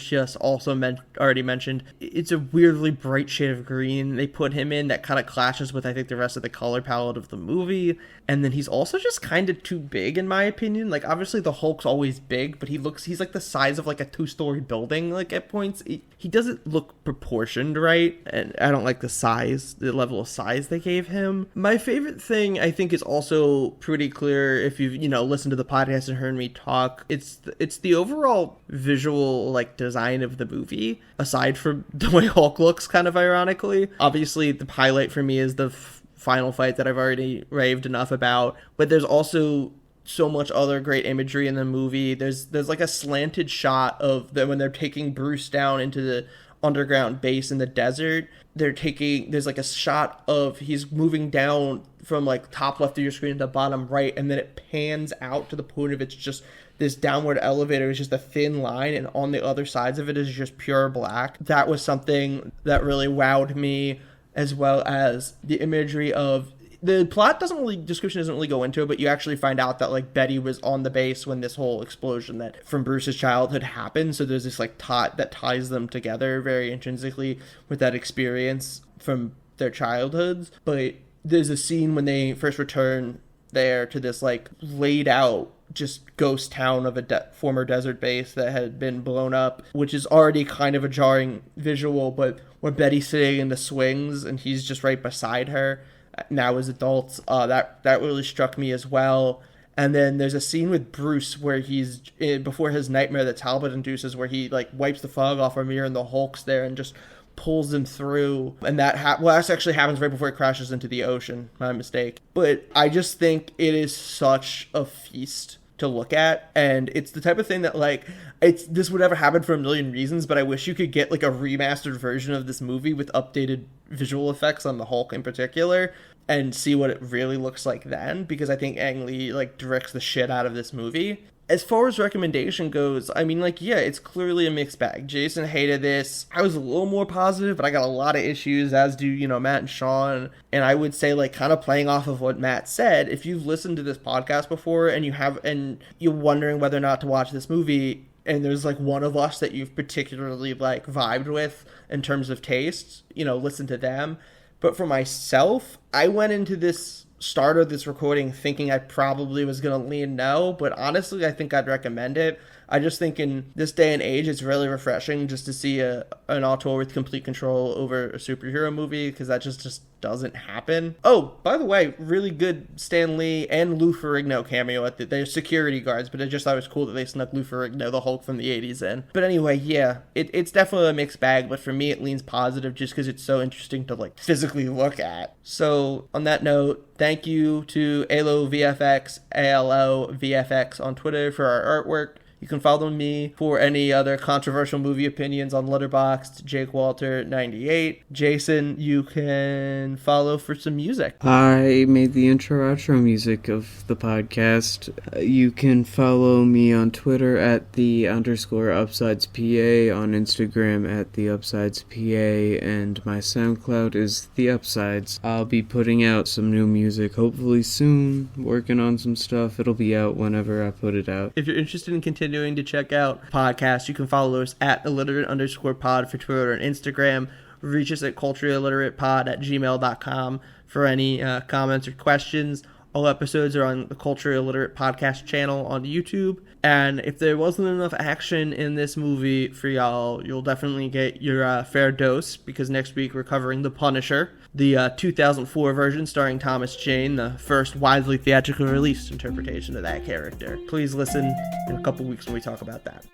already mentioned, it's a weirdly bright shade of green they put him in that kind of clashes with, I think, the rest of the color palette of the movie. And then he's also just kind of too big, in my opinion. Like, obviously the Hulk's always big, but he's like the size of like a 2-story building, like, at points. He doesn't look proportioned right, and I don't like the level of size they gave him. My favorite thing, I think, is also pretty clear if you've listened to the podcast and heard me talk. It's the overall visual, like, design of the movie, aside from the way Hulk looks, kind of ironically. Obviously, the highlight for me is the final fight that I've already raved enough about, but there's also so much other great imagery in the movie. There's like a slanted shot of them when they're taking Bruce down into the underground base in the desert. There's like a shot of he's moving down from like top left of your screen to bottom right, and then it pans out to the point of it's just this downward elevator is just a thin line, and on the other sides of it is just pure black. That was something that really wowed me, as well as the imagery of the plot description doesn't really go into it, but you actually find out that, like, Betty was on the base when this whole explosion that from Bruce's childhood happened. So there's this, like, that ties them together very intrinsically with that experience from their childhoods. But there's a scene when they first return there to this, like, laid out just ghost town of a former desert base that had been blown up, which is already kind of a jarring visual. But when Betty's sitting in the swings and he's just right beside her now as adults, that really struck me as well. And then there's a scene with Bruce where he's before his nightmare that Talbot induces, where he, like, wipes the fog off a mirror and the Hulk's there and just pulls him through. And that actually happens right before he crashes into the ocean. My mistake. But I just think it is such a feast to look at, and it's the type of thing that like this would never happen for a million reasons, but I wish you could get like a remastered version of this movie with updated visual effects on the Hulk in particular and see what it really looks like then, because I think Ang Lee like directs the shit out of this movie. As far as recommendation goes, I mean, like, yeah, it's clearly a mixed bag. Jason hated this. I was a little more positive, but I got a lot of issues, as do, you know, Matt and Sean. And I would say, like, kind of playing off of what Matt said, if you've listened to this podcast before and you're wondering whether or not to watch this movie, and there's, like, one of us that you've particularly, like, vibed with in terms of taste, you know, listen to them. But for myself, I went into this started this recording thinking I probably was going to lean no, but honestly, I think I'd recommend it. I just think in this day and age, it's really refreshing just to see an auteur with complete control over a superhero movie, because that just doesn't happen. Oh, by the way, really good Stan Lee and Lou Ferrigno cameo at their security guards, but I just thought it was cool that they snuck Lou Ferrigno, the Hulk from the 80s, in. But anyway, yeah, it's definitely a mixed bag, but for me, it leans positive just because it's so interesting to like physically look at. So on that note, thank you to ALO VFX, ALO VFX on Twitter for our artwork. You can follow me for any other controversial movie opinions on Letterboxd, Jake Walter 98. Jason, you can follow for some music. I made the intro-outro music of the podcast. You can follow me on Twitter at _UpsidesPA, on Instagram at @TheUpsidesPA, and my SoundCloud is The Upsides. I'll be putting out some new music hopefully soon, working on some stuff. It'll be out whenever I put it out. If you're interested in continuing to check out podcasts, you can follow us at illiterate_pod for Twitter and Instagram. Reach us at culturalliteratepod@gmail.com for any comments or questions. All episodes are on the Culture Illiterate podcast channel on YouTube. And if there wasn't enough action in this movie for y'all, you'll definitely get your fair dose, because next week we're covering The Punisher, the 2004 version starring Thomas Jane, the first widely theatrically released interpretation of that character. Please listen in a couple weeks when we talk about that.